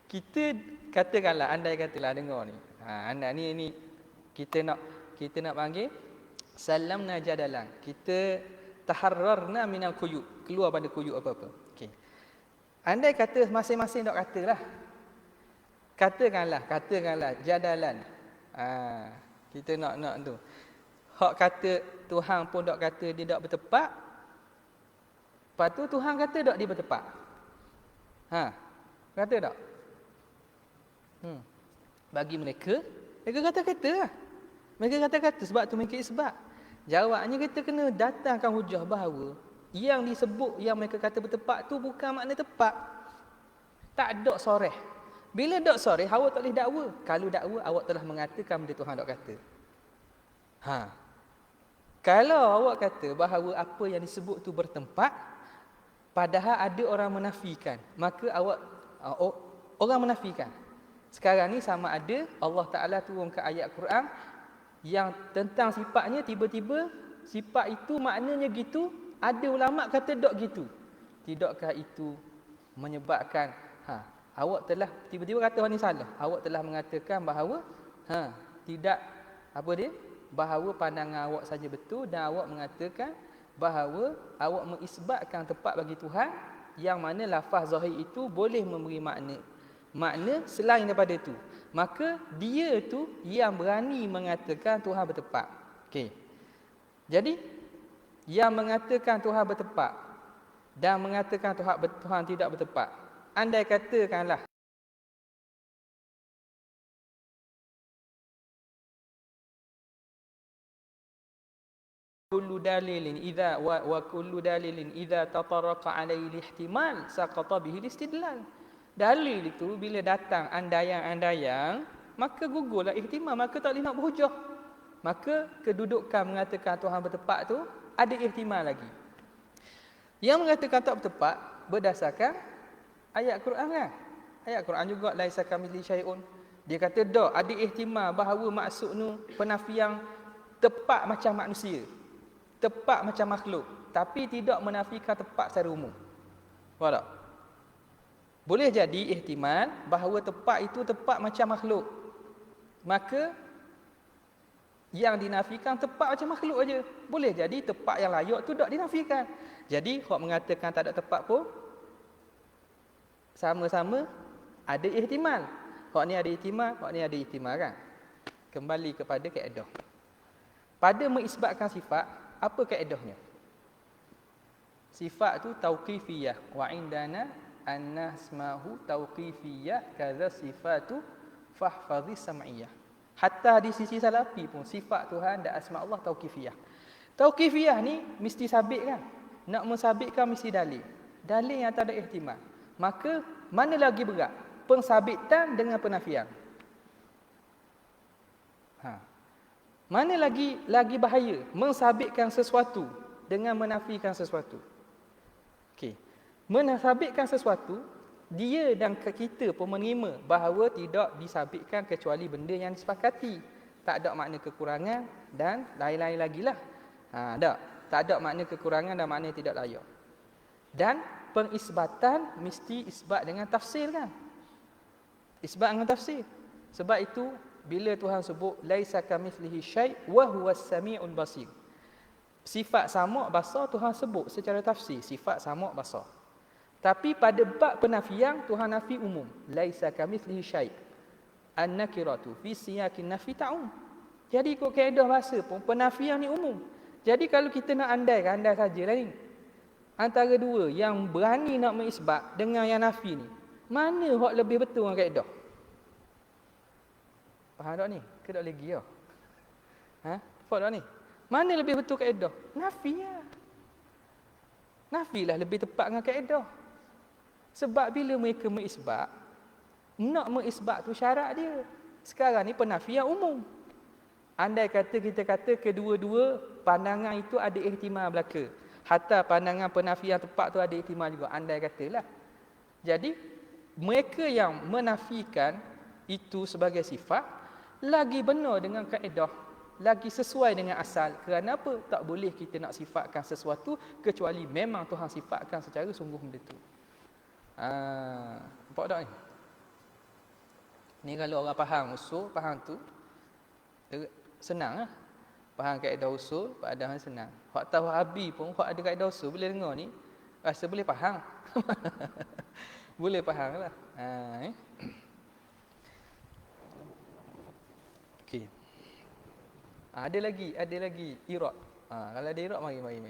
Kita katakanlah, andai katalah dengar ni. Anda ni kita nak panggil salamna jadalan. Kita taharrarna minal quyud, keluar pada quyud apa-apa. Okey. Andai kata masing-masing tak katalah. Katakanlah jadalan. Kita nak tu. Hak kata Tuhan pun tak kata dia tak bertepat. Lepas tu Tuhan kata tak dia bertepat. Kata tak? Bagi mereka kata-kata lah. Mereka kata-kata sebab tu mereka isbat. Jawabnya kita kena datangkan hujah bahawa yang disebut yang mereka kata bertepat tu bukan makna tepat. Tak ada soreh. Bila tak soreh, awak tak boleh dakwa. Kalau dakwa, awak telah mengatakan benda Tuhan tak kata. Kalau awak kata bahawa apa yang disebut tu bertempat, padahal ada orang menafikan, maka orang menafikan. Sekarang ni sama ada Allah Ta'ala turunkan ayat Quran yang tentang sifatnya, tiba-tiba sifat itu maknanya gitu, ada ulama kata tak gitu. Tidakkah itu menyebabkan awak telah tiba-tiba kata orang ni salah, awak telah mengatakan bahawa tidak bahawa pandangan awak saja betul, dan awak mengatakan bahawa awak mengisbatkan tepat bagi Tuhan, yang mana lafaz zahir itu boleh memberi makna selain daripada itu. Maka dia tu yang berani mengatakan Tuhan bertepat. Okey. Jadi yang mengatakan Tuhan bertepat dan mengatakan Tuhan tidak bertepat, andai katakanlah kullu dalilin idza tataraqa alaihi ihtimal saqata bihi istidlal. Dalil itu bila datang andaian-andaian, maka gugurlah ihtimal, maka tak boleh nak berhujah. Maka kedudukan mengatakan Tuhan bertepat tu ada ihtimal lagi. Yang mengatakan tak bertepat berdasarkan ayat Quran kan? Ayat Quran juga laisa kamitslihi syai'un. Dia kata dak ada ihtimal bahawa maksud nu penafian tepat macam manusia. Tepat macam makhluk, tapi tidak menafikan tepat secara umum. Faham tak? Boleh jadi ihtimal bahawa tepat itu tepat macam makhluk. Maka yang dinafikan tepat macam makhluk aja. Boleh jadi tepat yang layak tu tak dinafikan. Jadi hak mengatakan tak ada tepat pun sama-sama ada ihtimal. Hak ni ada ihtimal, hak ni ada ihtimal kan. Kembali kepada kaedah. Pada mengisbatkan sifat, apa kaedahnya? Sifat tu tauqifiyah wa indana anna asmahu tauqifiyah kadza sifatu fahfazi sam'iyah. Hatta di sisi salafi pun sifat Tuhan dan asma Allah tauqifiyah. Tauqifiyah ni mesti sabit kan? Nak mensabitkan mesti dalil. Dalil yang tak ada ihtimal. Maka mana lagi berat? Pensabitan dengan penafian. Mana lagi bahaya? Mensabitkan sesuatu dengan menafikan sesuatu. Okey. Mensabitkan sesuatu, dia dan kita pun menerima bahawa tidak disabitkan kecuali benda yang disepakati. Tak ada makna kekurangan dan lain-lain lagi lah. Tak ada makna kekurangan dan makna tidak layak. Dan pengisbatan mesti isbat dengan tafsir kan? Isbat dengan tafsir. Sebab itu bila Tuhan sebut laisa kamitslihi syai' wa huwas samiul basir. Sifat sama' basar Tuhan sebut secara tafsir, sifat sama' basar. Tapi pada bab penafian Tuhan nafi umum, laisa kamitslihi syai'. An-nakiratu fi siyaqin nafi ta'um. Jadi ikut kaedah bahasa pun penafian ni umum. Jadi kalau kita nak andai sajalah ni. Antara dua yang berani nak mengisbat dengan yang nafi ni, mana hak lebih betul dengan kaedah? Faham tak ni? Ke tak lagi ya? Faham tak ni? Mana lebih betul kaedah? Nafi lah. Nafi lah lebih tepat dengan kaedah. Sebab bila mereka mengisbat, nak mengisbat tu syarat dia. Sekarang ni penafian umum. Andai kata kita kata kedua-dua pandangan itu ada ihtimal belaka. Hatta pandangan penafian tepat tu ada ihtimal juga. Andai katalah. Jadi, mereka yang menafikan itu sebagai sifat, lagi benar dengan kaedah, lagi sesuai dengan asal. Kerana apa? Tak boleh kita nak sifatkan sesuatu kecuali memang Tuhan sifatkan secara sungguh benda tu. Nampak tak ni? Ni kalau orang faham usul, faham tu, senang lah. Faham kaedah usul, padahal senang. Hak tahu Wahabi pun, hak ada kaedah usul, boleh dengar ni, rasa boleh faham. Boleh faham lah. Okey. Ada lagi iraq. Kalau ada iraq mari.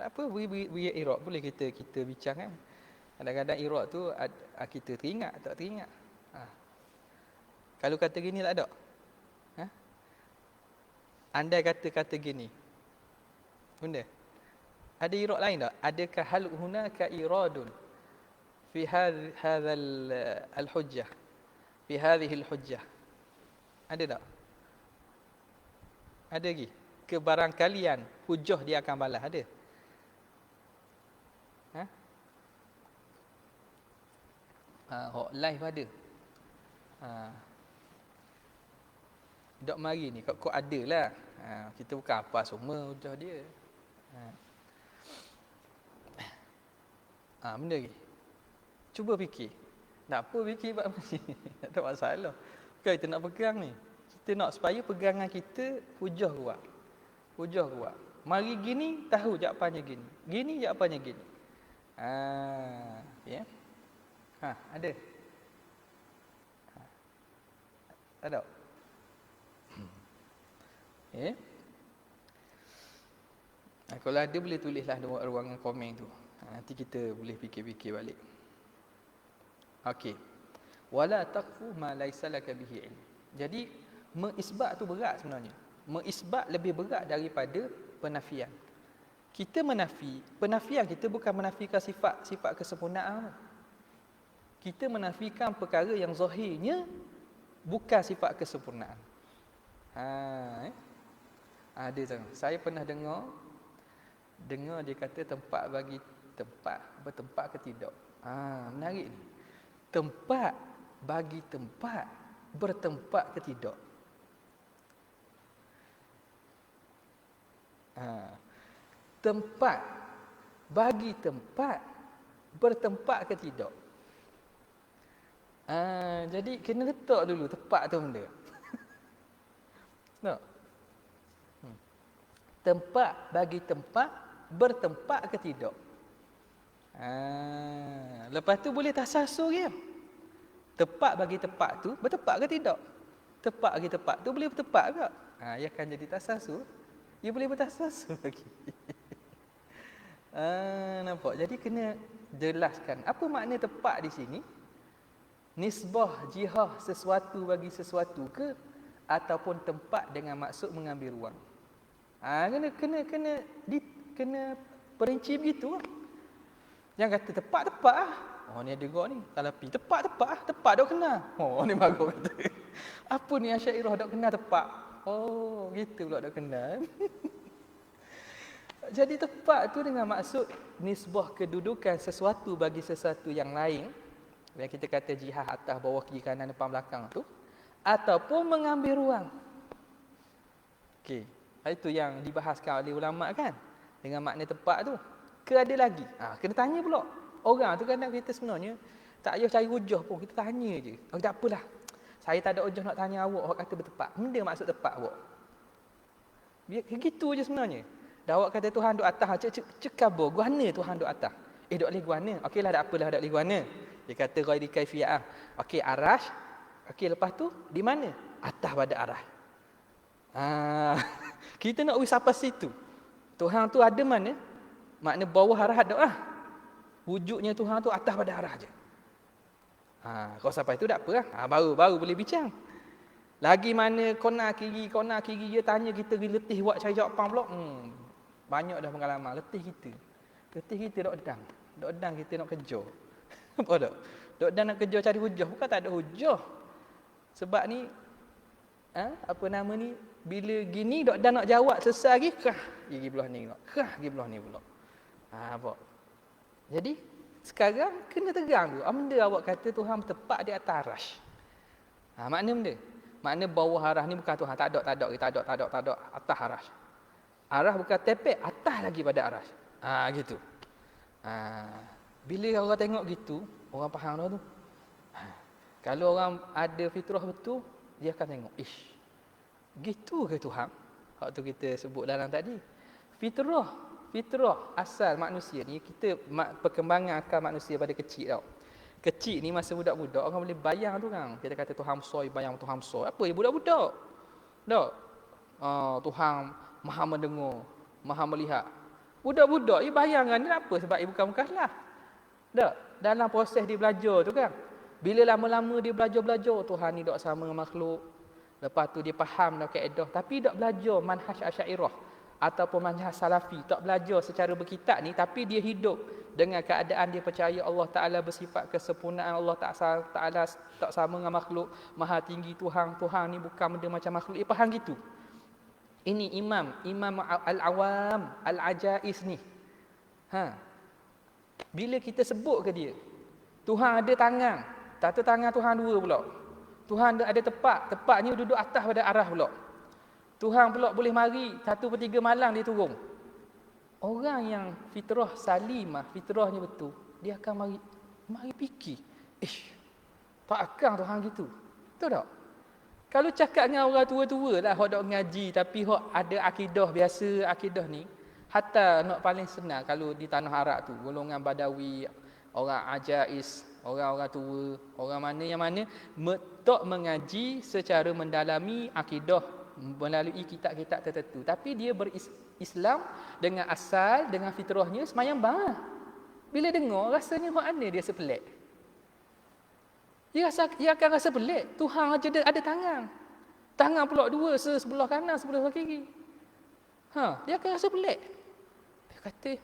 Apa beri iraq boleh kita bincang kan. Kadang-kadang iraq tu kita teringat tak teringat. Kalau kata gini tak ada. Andai kata gini. Benda. Ada iraq lain tak? Adakah hal hunaka iradun fi hadzal al-hujjah? Fi hadhihi al-hujjah. Ada tak? Ada lagi? Kebarangkalian hujah dia akan balas ada? Hak live ada. Dok mari ni kau ada lah. Kita bukan apa semua hujah dia. Benda lagi. Cuba fikir. Tak apa fikir buat apa ni? Tak ada masalah. Bukan kita nak pegang ni. Kita nak supaya pegangan kita hujah kuat. Hujah kuat. Mari gini, tahu jawapannya gini. Gini jawapannya gini. Ya. Ada. Ada. Kalau ada boleh tulislah ruangan komen tu. Nanti kita boleh fikir-fikir balik. Okey. Wala taqfu ma laysa laka bihi ilm. Jadi mengisbat tu berat sebenarnya. Mengisbat lebih berat daripada penafian. Kita penafian kita bukan menafikan sifat kesempurnaan. Kita menafikan perkara yang zahirnya bukan sifat kesempurnaan. Ada saya pernah dengar dia kata tempat bagi tempat bertempat ke tidak. Menarik ni. tempat bagi tempat bertempat ke tidak? Tempat bagi tempat bertempat ke tidak? Jadi kena letak dulu tempat tu benda. No. Tempat bagi tempat bertempat ke tidak? Lepas tu boleh tasasul dia. Tempat bagi tempat tu bertempat ke tidak? Tempat bagi tempat tu boleh bertempat ke? Ia akan jadi tasasul. Ia boleh bertasasul lagi. Nampak? Jadi kena jelaskan apa makna tempat di sini. Nisbah jihah sesuatu bagi sesuatu ke, ataupun tempat dengan maksud mengambil ruang. Kena perinci begitu. Jangan kata tempat lah. Ni ada gok ni. Kalau pi tempat dok kena. Ni bagus kata. Apa ni Asy'ariyah dok kena tempat? Gitu pula dok kena. Jadi tempat tu dengan maksud nisbah kedudukan sesuatu bagi sesuatu yang lain. Yang kita kata jihad atas, bawah, kiri, kanan, depan, belakang tu, ataupun mengambil ruang. Okey, itu yang dibahaskan oleh ulama kan, dengan makna tempat tu. Ke ada lagi? Kena tanya pula. Orang tu kadang kita sebenarnya tak payah cari hujah pun, kita tanya je. Tak apalah. Saya tak ada hujah nak tanya awak kata bertempat. Benda maksud tempat awak. Biar gitu je sebenarnya. Dah awak kata Tuhan duk atas, cekabur guana Tuhan duk atas. Duk leh guana. Okeylah, tak apalah duk leh guana. Dia kata ghairi kaifiyah. Okey, arash. Okey, lepas tu di mana? Atas pada arash. Kita nak urus sampai situ. Tuhan tu ada mana? Makna bawah arah tak lah. Wujudnya Tuhan tu atas pada arah je. Kalau sampai tu tak apa lah. Baru boleh bincang. Lagi mana kona kiri dia tanya kita letih buat cari jawapan pula. Banyak dah pengalaman. Letih kita dok edang kita nak kejar. Apa tak? Dok edang nak kejar cari hujah. Bukan tak ada hujah. Sebab ni apa nama ni, bila gini dok edang nak jawab selesai lagi gigi belah ni pula. Gigi belah ni pula. Apa? Jadi sekarang kena tegang dulu. Benda awak kata Tuhan tepat di atas arash. Makna benda? Makna bawah arash ni bukan Tuhan. Tak ada atas arash. Arash bukan tepek, atas lagi pada arash. Gitu. Bila orang tengok gitu, orang faham dah tu. Kalau orang ada fitrah betul, dia akan tengok, gitu ke Tuhan? Waktu kita sebut dalam tadi. Fitrah asal manusia ni, kita perkembangan akal manusia pada kecil tau. Kecil ni masa budak-budak orang boleh bayang tu kan. Kita kata Tuhan besar, bayang Tuhan besar. Apa ya budak-budak? Tak. Tuhan Maha mendengar, Maha melihat. Budak-budak dia bayangkan ni apa sebab dia bukan mukallaf. Tak. Dalam proses dia belajar tu kan. Bila lama-lama dia belajar Tuhan ni tak sama dengan makhluk. Lepas tu dia faham dah kaedah tapi tak belajar manhaj Asy'ariyah ataupun manhaj Salafi, tak belajar secara berkitab ni tapi dia hidup dengan keadaan dia percaya Allah Taala bersifat kesempurnaan, Allah Taala tak sama dengan makhluk, maha tinggi Tuhan ni bukan benda macam makhluk. Dia faham gitu. Ini Imam Al-Awam Al-Ajaiz ni. Bila kita sebut ke dia, Tuhan ada tangan, tak tahu tangan Tuhan dua pula. Tuhan ada tepatnya duduk atas pada arah pula. Tuhan pula boleh mari 1/3 malam dia turun. Orang yang fitrah salimah, fitrahnya betul, dia akan mari fikir. Takkan Tuhan gitu. Betul tak? Kalau cakap dengan orang tua-tua lah, hok dok ngaji tapi hok ada akidah biasa, akidah ni, hatta nak paling senang kalau di tanah Arab tu, golongan Badawi, orang Ajaiz, orang-orang tua, orang mana yang mana tak mengaji secara mendalami akidah melalui kitab-kitab tertentu, tapi dia berislam dengan asal, dengan fitrahnya semayang bang. Bila dengar rasanya hok mana dia sepelik. Dia akan rasa pelik. Tuhan aja ada tangan. Tangan pula dua, sebelah kanan, sebelah kiri. Dia akan rasa pelik. Dia kata,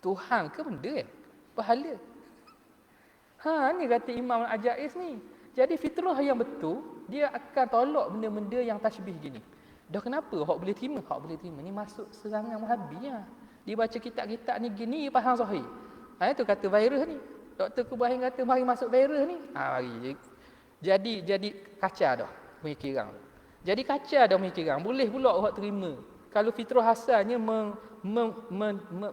Tuhan ke benda pahala. Ni kata Imam Al-Ajaiz ni. Jadi fitrah yang betul, dia akan tolak benda-benda yang tashbih gini. Dah kenapa? Hak boleh terima. Ni masuk serangan Wahabi lah. Dia baca kitab-kitab ni gini, dia faham sahih. Itu kata virus ni. Dr. Kubahin kata mari masuk virus ni. Mari. Jadi kacau dah pemikiran. Jadi kacau dah pemikiran. Boleh pula orang terima. Kalau fitrah asalnya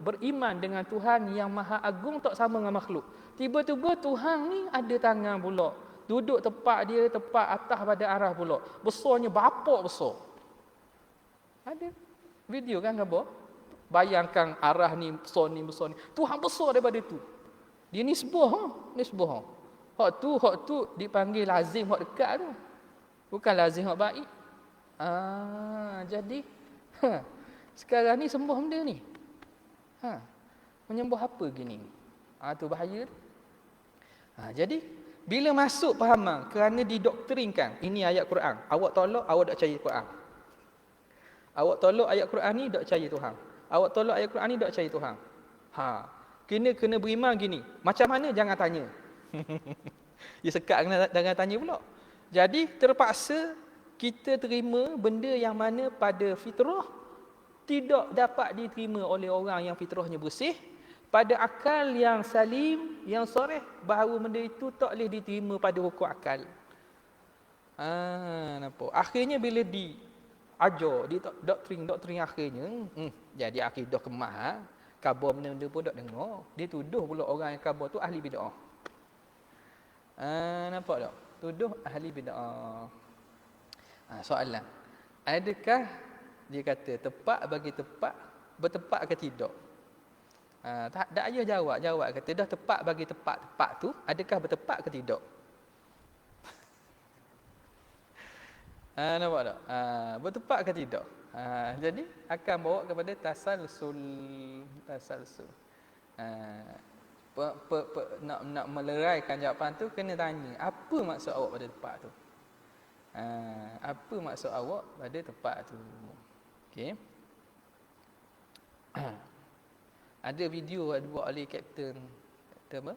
beriman dengan Tuhan yang maha agung tak sama dengan makhluk. Tiba-tiba Tuhan ni ada tangan pula. Duduk tepat dia, tepat atas pada arah pula. Besarnya berapa besar. Ada video kan gambar? Bayangkan arah ni besar ni. Tuhan besar daripada tu. Dia nisbah, nisbah. Hak tu dipanggil lazim hak dekat tu. Bukan lazim hak baik. Jadi sekarang ni sembah benda ni. Menyembah apa gini? Tu bahaya. Jadi bila masuk fahaman kerana didoktrinkan, ini ayat Quran. Awak tolak, awak tak percaya Quran. Awak tolak ayat Quran ni tak percaya Tuhan. Awak tolak ayat Quran ni tak percaya Tuhan. Kena beriman gini. Macam mana jangan tanya. Dia sekat jangan tanya pula. Jadi terpaksa kita terima benda yang mana pada fitrah tidak dapat diterima oleh orang yang fitrahnya bersih. Pada akal yang salim, yang soreh, bahawa benda itu tak boleh diterima pada hukum akal. Nampak? Akhirnya bila diajar, di doktrin akhirnya, jadi akidah kemah, khabar benda-benda pun tak dengar. Dia tuduh pula orang yang khabar tu ahli bid'ah. Nampak tak? Tuduh ahli bid'ah. Soalan. Adakah dia kata tepat bagi tepat, bertepat ke tidak? Tak payah jawab kata dah tepat bagi tepat tu, adakah bertepat ke tidak? Nampak tak? Bertepat ke tidak? Jadi akan bawa kepada tasalsul. Nak meleraikan jawapan tu kena tanya, apa maksud awak pada tepat tu? Apa maksud awak pada tepat tu? Okey. Ada video buat oleh Kapten apa?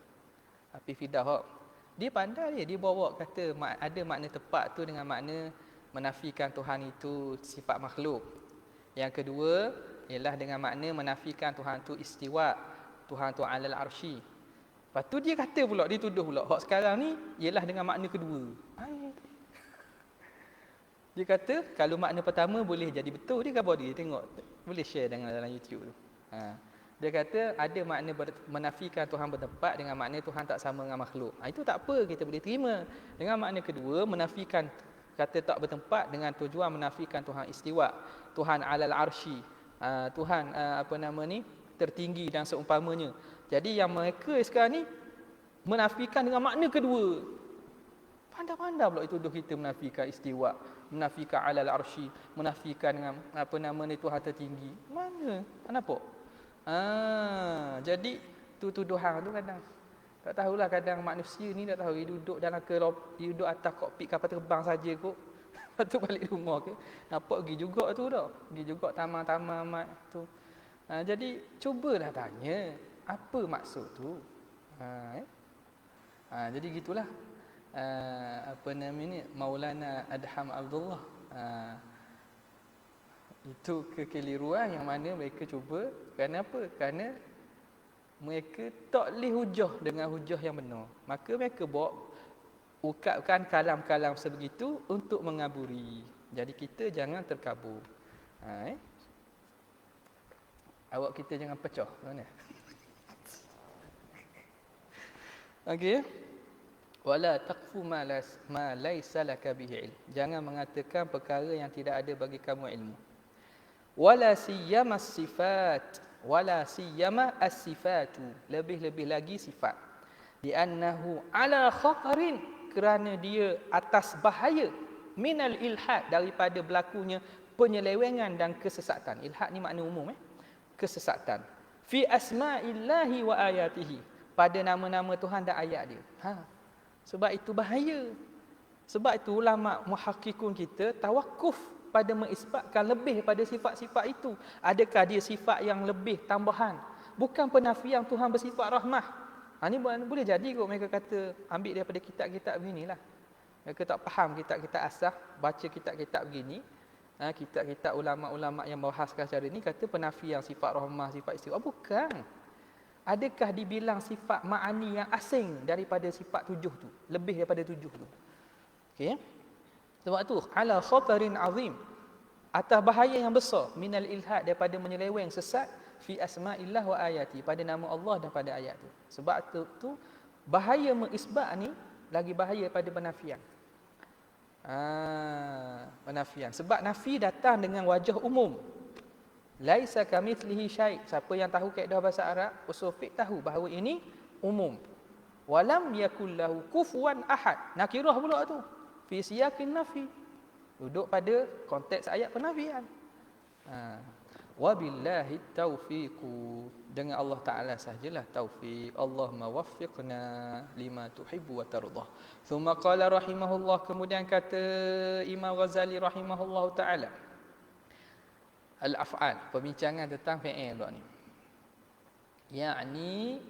Hafiz Fidah. Dia pandai dia bawa kata ada makna tepat tu dengan makna menafikan Tuhan itu sifat makhluk. Yang kedua ialah dengan makna menafikan Tuhan itu istiwa, Tuhan tu alal arsy. Lepas tu dia kata pula, dia tuduh pula hak sekarang ni ialah dengan makna kedua. Dia kata kalau makna pertama boleh jadi betul, dia khabar dia tengok, boleh share dalam YouTube tu. Dia kata ada makna menafikan Tuhan bertempat dengan makna Tuhan tak sama dengan makhluk. Itu tak apa, kita boleh terima. Dengan makna kedua, menafikan kata tak bertempat dengan tujuan menafikan Tuhan istiwa, Tuhan alal arsy, Tuhan tertinggi dan seumpamanya. Jadi yang mereka sekarang ni menafikan dengan makna kedua. Pandai-pandai pula itu kita menafikan istiwa, menafikan alal arsy, menafikan dengan Tuhan tertinggi. Mana? Nampak? Jadi tuduhan tu kadang tak tahulah, kadang manusia ni tak tahu dia duduk dalam dia duduk atas kokpit kapal terbang saja kot. Lepas tu balik rumah ke nampak pergi juga tu dah. Pergi juga taman-taman mat tu. Jadi cubalah tanya apa maksud tu. Jadi gitulah. Maulana Adham Abdullah. Itu kekeliruan yang mana mereka cuba. Kerana apa? Kerana mereka tak boleh hujah dengan hujah yang benar. Maka mereka ukapkan kalam-kalam sebegitu untuk mengaburi. Jadi kita jangan terkabur. Awak kita jangan pecah. Mana? Okey. Wala taqfu ma laysa laka bihi ilm. Jangan mengatakan perkara yang tidak ada bagi kamu ilmu. Wala siyama sifat, wala siyama as-sifatu, lebih-lebih lagi sifat. Li'annahu ala khatarin, kerana dia atas bahaya, minal ilhad, daripada berlakunya penyelewengan dan kesesatan. Ilhad ni makna umum, kesesatan. Fi asma'illahi wa ayatihi, pada nama-nama Tuhan dan ayat dia. Sebab itu bahaya. Sebab itu ulama muhakkikun kita tawakuf pada mengisbatkan lebih pada sifat-sifat itu. Adakah dia sifat yang lebih tambahan? Bukan penafian Tuhan bersifat rahmah. Ini boleh jadi kot mereka kata ambil daripada kitab-kitab beginilah. Mereka tak faham kitab-kitab asah, baca kitab-kitab begini. Kitab-kitab ulama-ulama yang bahaskan secara ini kata penafian sifat rahmah, sifat istiwa. Bukan. Adakah dibilang sifat ma'ani yang asing daripada sifat 7 tu, lebih daripada 7 tu? Okey. Sebab tu ala khatarin azim, atas bahaya yang besar, minal ilhad, daripada menyeleweng sesat, fi asma'illah wa ayati, pada nama Allah dan pada ayat tu. Sebab tu bahaya mengisbat ni lagi bahaya pada penafian. Penafian. Sebab nafi datang dengan wajah umum. Laisa kamitslihi syai'. Siapa yang tahu kaedah bahasa Arab, usul fiqh tahu bahawa ini umum. Walam yakul lahu kufuwan ahad. Nakirah pula tu. Fi siyaqin nafi. Duduk pada konteks ayat penafian. Wabillahi taufiqu, dengan Allah Ta'ala sahajalah taufiq. Allahumma waffiqna lima tuhibbu wa tardah. Thumma qala rahimahullah, kemudian kata Imam Ghazali rahimahullah Ta'ala, al-af'al, perbincangan tentang fi'il pula ni, yakni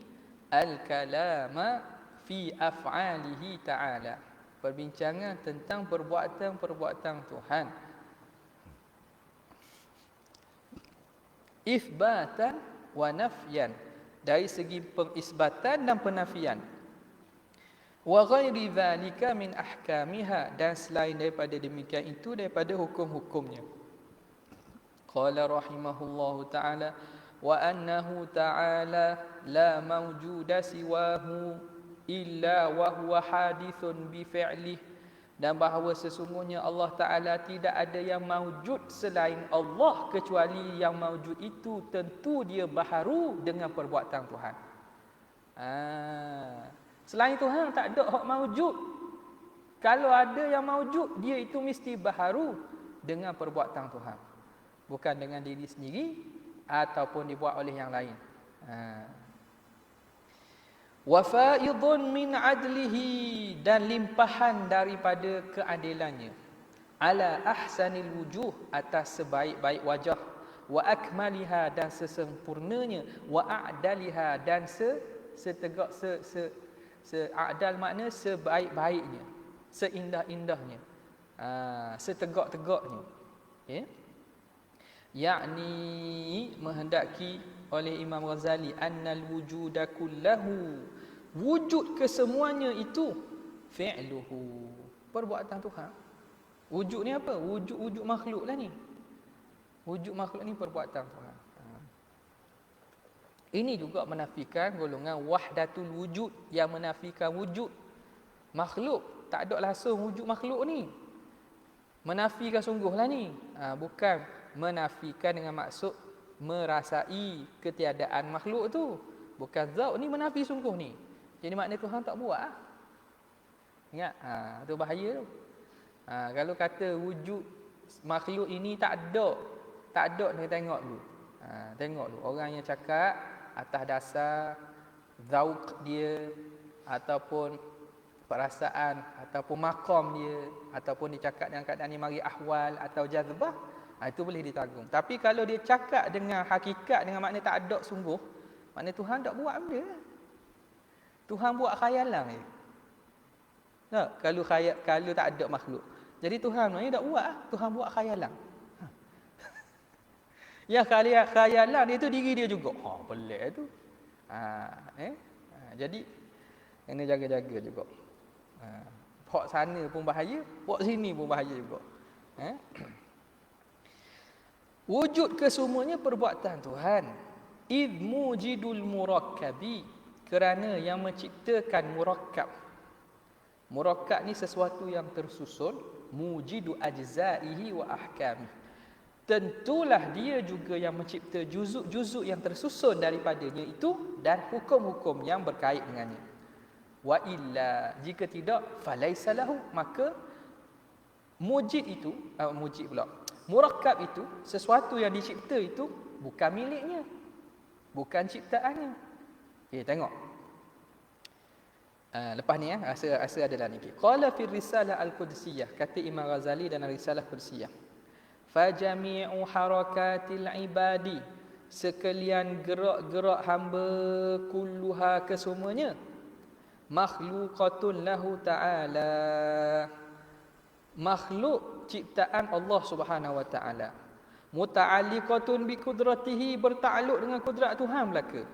al-kalama fi af'alihi ta'ala, perbincangan tentang perbuatan-perbuatan Tuhan, ithbatan wa nafyan, dari segi pengisbatan dan penafian, wa ghairi dhalika min ahkamiha, dan selain daripada demikian itu daripada hukum-hukumnya. Qala rahimahullahu ta'ala wa annahu ta'ala la mawjuda siwahu illa wa huwa hadithun bi fi'lihi, dan bahawa sesungguhnya Allah Ta'ala tidak ada yang mawjud selain Allah, kecuali yang mawjud itu tentu dia baharu dengan perbuatan Tuhan. Selain Tuhan tak ada hak mawjud. Kalau ada yang mawjud, dia itu mesti baharu dengan perbuatan Tuhan, bukan dengan diri sendiri ataupun dibuat oleh yang lain. Wa faidun min adlihi, dan limpahan daripada keadilannya, ala ahsanil wujuh, atas sebaik-baik wajah, wa akmaliha, dan sesempurnanya, wa a'daliha, dan setegak adal makna sebaik-baiknya, seindah-indahnya, setegak-tegaknya, okay? Yakni menghendaki oleh Imam Ghazali annal wujuda kullahu, wujud kesemuanya itu, fi'luhu, perbuatan Tuhan. Wujud ni apa? Wujud makhluk lah ni. Wujud makhluk ni perbuatan Tuhan. Ini juga menafikan golongan wahdatul wujud, yang menafikan wujud makhluk. Tak ada langsung wujud makhluk ni. Menafikan sungguhlah ni. Bukan menafikan dengan maksud merasai ketiadaan makhluk tu. Bukan zat ni, menafi sungguh ni. Jadi maknanya Tuhan tak buat. Ingat? Tu bahaya tu. Kalau kata wujud makhluk ini tak ada, nak tengok dulu. Tengok dulu orang yang cakap atas dasar zauq dia, ataupun perasaan, ataupun makam dia, ataupun dia cakap dengan keadaan ni mari ahwal atau jazbah, itu boleh ditanggung. Tapi kalau dia cakap dengan hakikat, dengan makna tak ada sungguh, makna Tuhan tak buat benda. Tuhan buat khayalan je. Tak? Kalau tak ada makhluk. Jadi Tuhan maknanya tak buat, Tuhan buat khayalan. Yang khayalan dia tu diri dia juga. Pelik tu. Jadi kena jaga-jaga juga. Pok sana pun bahaya, pok sini pun bahaya juga. Wujud kesemuanya perbuatan Tuhan. Id mujidul murakkabi, kerana yang menciptakan murakkab. Murakkab ni sesuatu yang tersusun, mujidu ajzaihi wa ahkami. Tentulah dia juga yang mencipta juzuk-juzuk yang tersusun daripadanya itu, dan hukum-hukum yang berkait dengannya. Wa illa, jika tidak, falaisa lahu, maka mujid itu, murakkab itu, sesuatu yang dicipta itu bukan miliknya, bukan ciptaannya. Okay, tengok. Lepas ni rasa adalah ni. Qala fi risalah al-qudsiyah, kata Imam Ghazali dalam risalah qudsiyah, fa jami'u harakatil ibadi, sekalian gerak-gerak hamba, kulluha, kesemuanya, makhluqatun lahu ta'ala, makhluk ciptaan Allah Subhanahu wa taala, muta'alliqatun bi qudratihi, bertakluk dengan kudrat Tuhan belaka,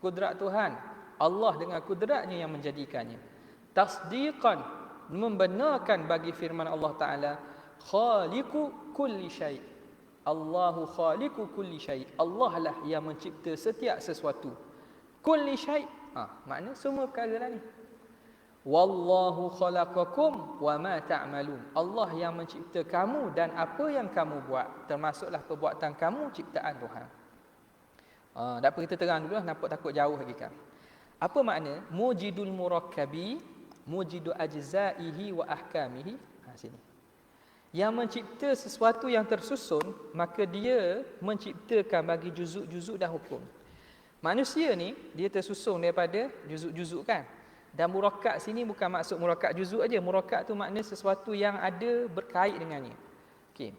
kudrat Tuhan. Allah dengan kudratnya yang menjadikannya. Tasdiqan, membenarkan bagi firman Allah Ta'ala, khaliqu kulli syai'. Allahu khaliqu kulli syai'. Allah lah yang mencipta setiap sesuatu. Kulli syai'. Makna semua perkara lah ni. Wallahu khalaqakum wa ma ta'malun. Allah yang mencipta kamu dan apa yang kamu buat, termasuklah perbuatan kamu ciptaan Tuhan. Tak apa, kita terang dulu lah, nampak takut jauh lagi kan. Apa makna mujidul murakkabi, mujidu ajzaihi wa ahkamihi? Sini. Yang mencipta sesuatu yang tersusun, maka dia menciptakan bagi juzuk-juzuk dan hukum. Manusia ni dia tersusun daripada juzuk-juzuk kan. Dan murakkab sini bukan maksud murakkab juzuk aja. Murakkab tu makna sesuatu yang ada berkait dengannya. Okey.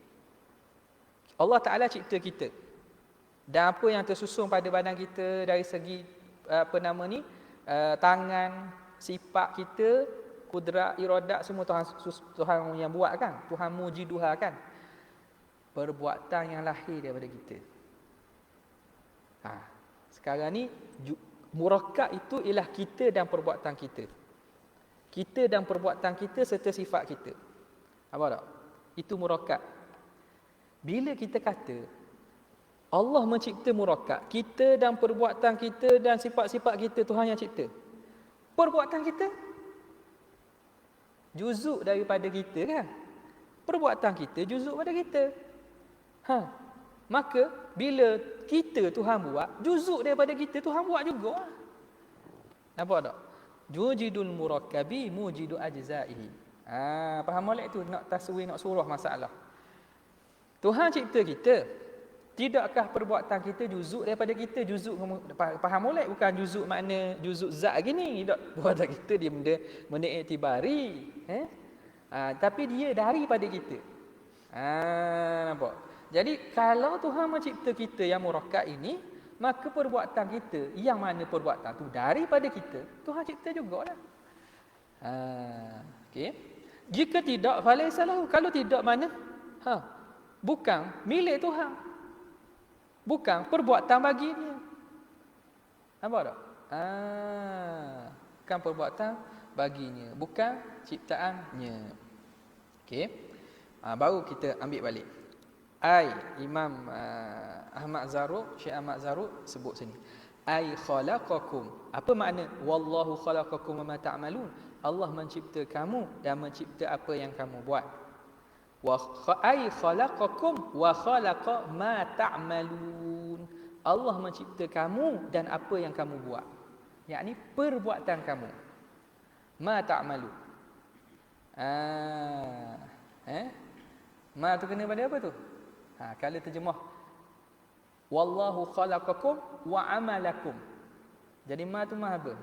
Allah Taala cipta kita. Dan apa yang tersusun pada badan kita dari segi tangan, sifat kita, kudrat, iradat, semua Tuhan yang buat kan. Tuhan mujiduha kan. Perbuatan yang lahir daripada kita. Sekarang ni murakkab itu ialah kita dan perbuatan kita. Kita dan perbuatan kita serta sifat kita. Apa tak? Itu murakkab. Bila kita kata Allah mencipta murakkab, kita dan perbuatan kita dan sifat-sifat kita Tuhan yang cipta. Perbuatan kita juzuk daripada kita kan? Perbuatan kita juzuk pada kita. Maka bila kita Tuhan buat, juzuk daripada kita Tuhan buat juga. Nampak tak? Jujidul murakkabi mujidu ajzaihi. Faham molek tu nak taswir, nak surah masalah. Tuhan cipta kita. Tidakkah perbuatan kita juzuk daripada kita? Juzuk, faham molek, bukan juzuk makna juzuk zat gini. Tak, perbuatan kita dia benda iktibari. Tapi dia daripada kita. Nampak? Jadi kalau Tuhan mencipta kita yang murakkab ini, maka perbuatan kita yang mana perbuatan tu daripada kita, Tuhan cipta jugalah. Okey. Jika tidak, falaisa lahu. Kalau tidak, mana? Bukan milik Tuhan. Bukan perbuatan bagi dia. Nampak tak? Bukan perbuatan baginya, bukan ciptaannya. Okey. Baru kita ambil balik. Imam Ahmad Zarruq, Syekh Ahmad Zarruq sebut sini. Khalaqakum. Apa makna wallahu khalaqakum wa ma ta'malun? Allah mencipta kamu dan mencipta apa yang kamu buat. Khalaqakum wa khalaqa ma ta'malun. Allah mencipta kamu dan apa yang kamu buat. Yakni perbuatan kamu. Ma ta'malun. Ma tu kena pada apa tu? Kalau terjemah wallahu khalaqakum wa amalakum. Jadi ma tu ma apa?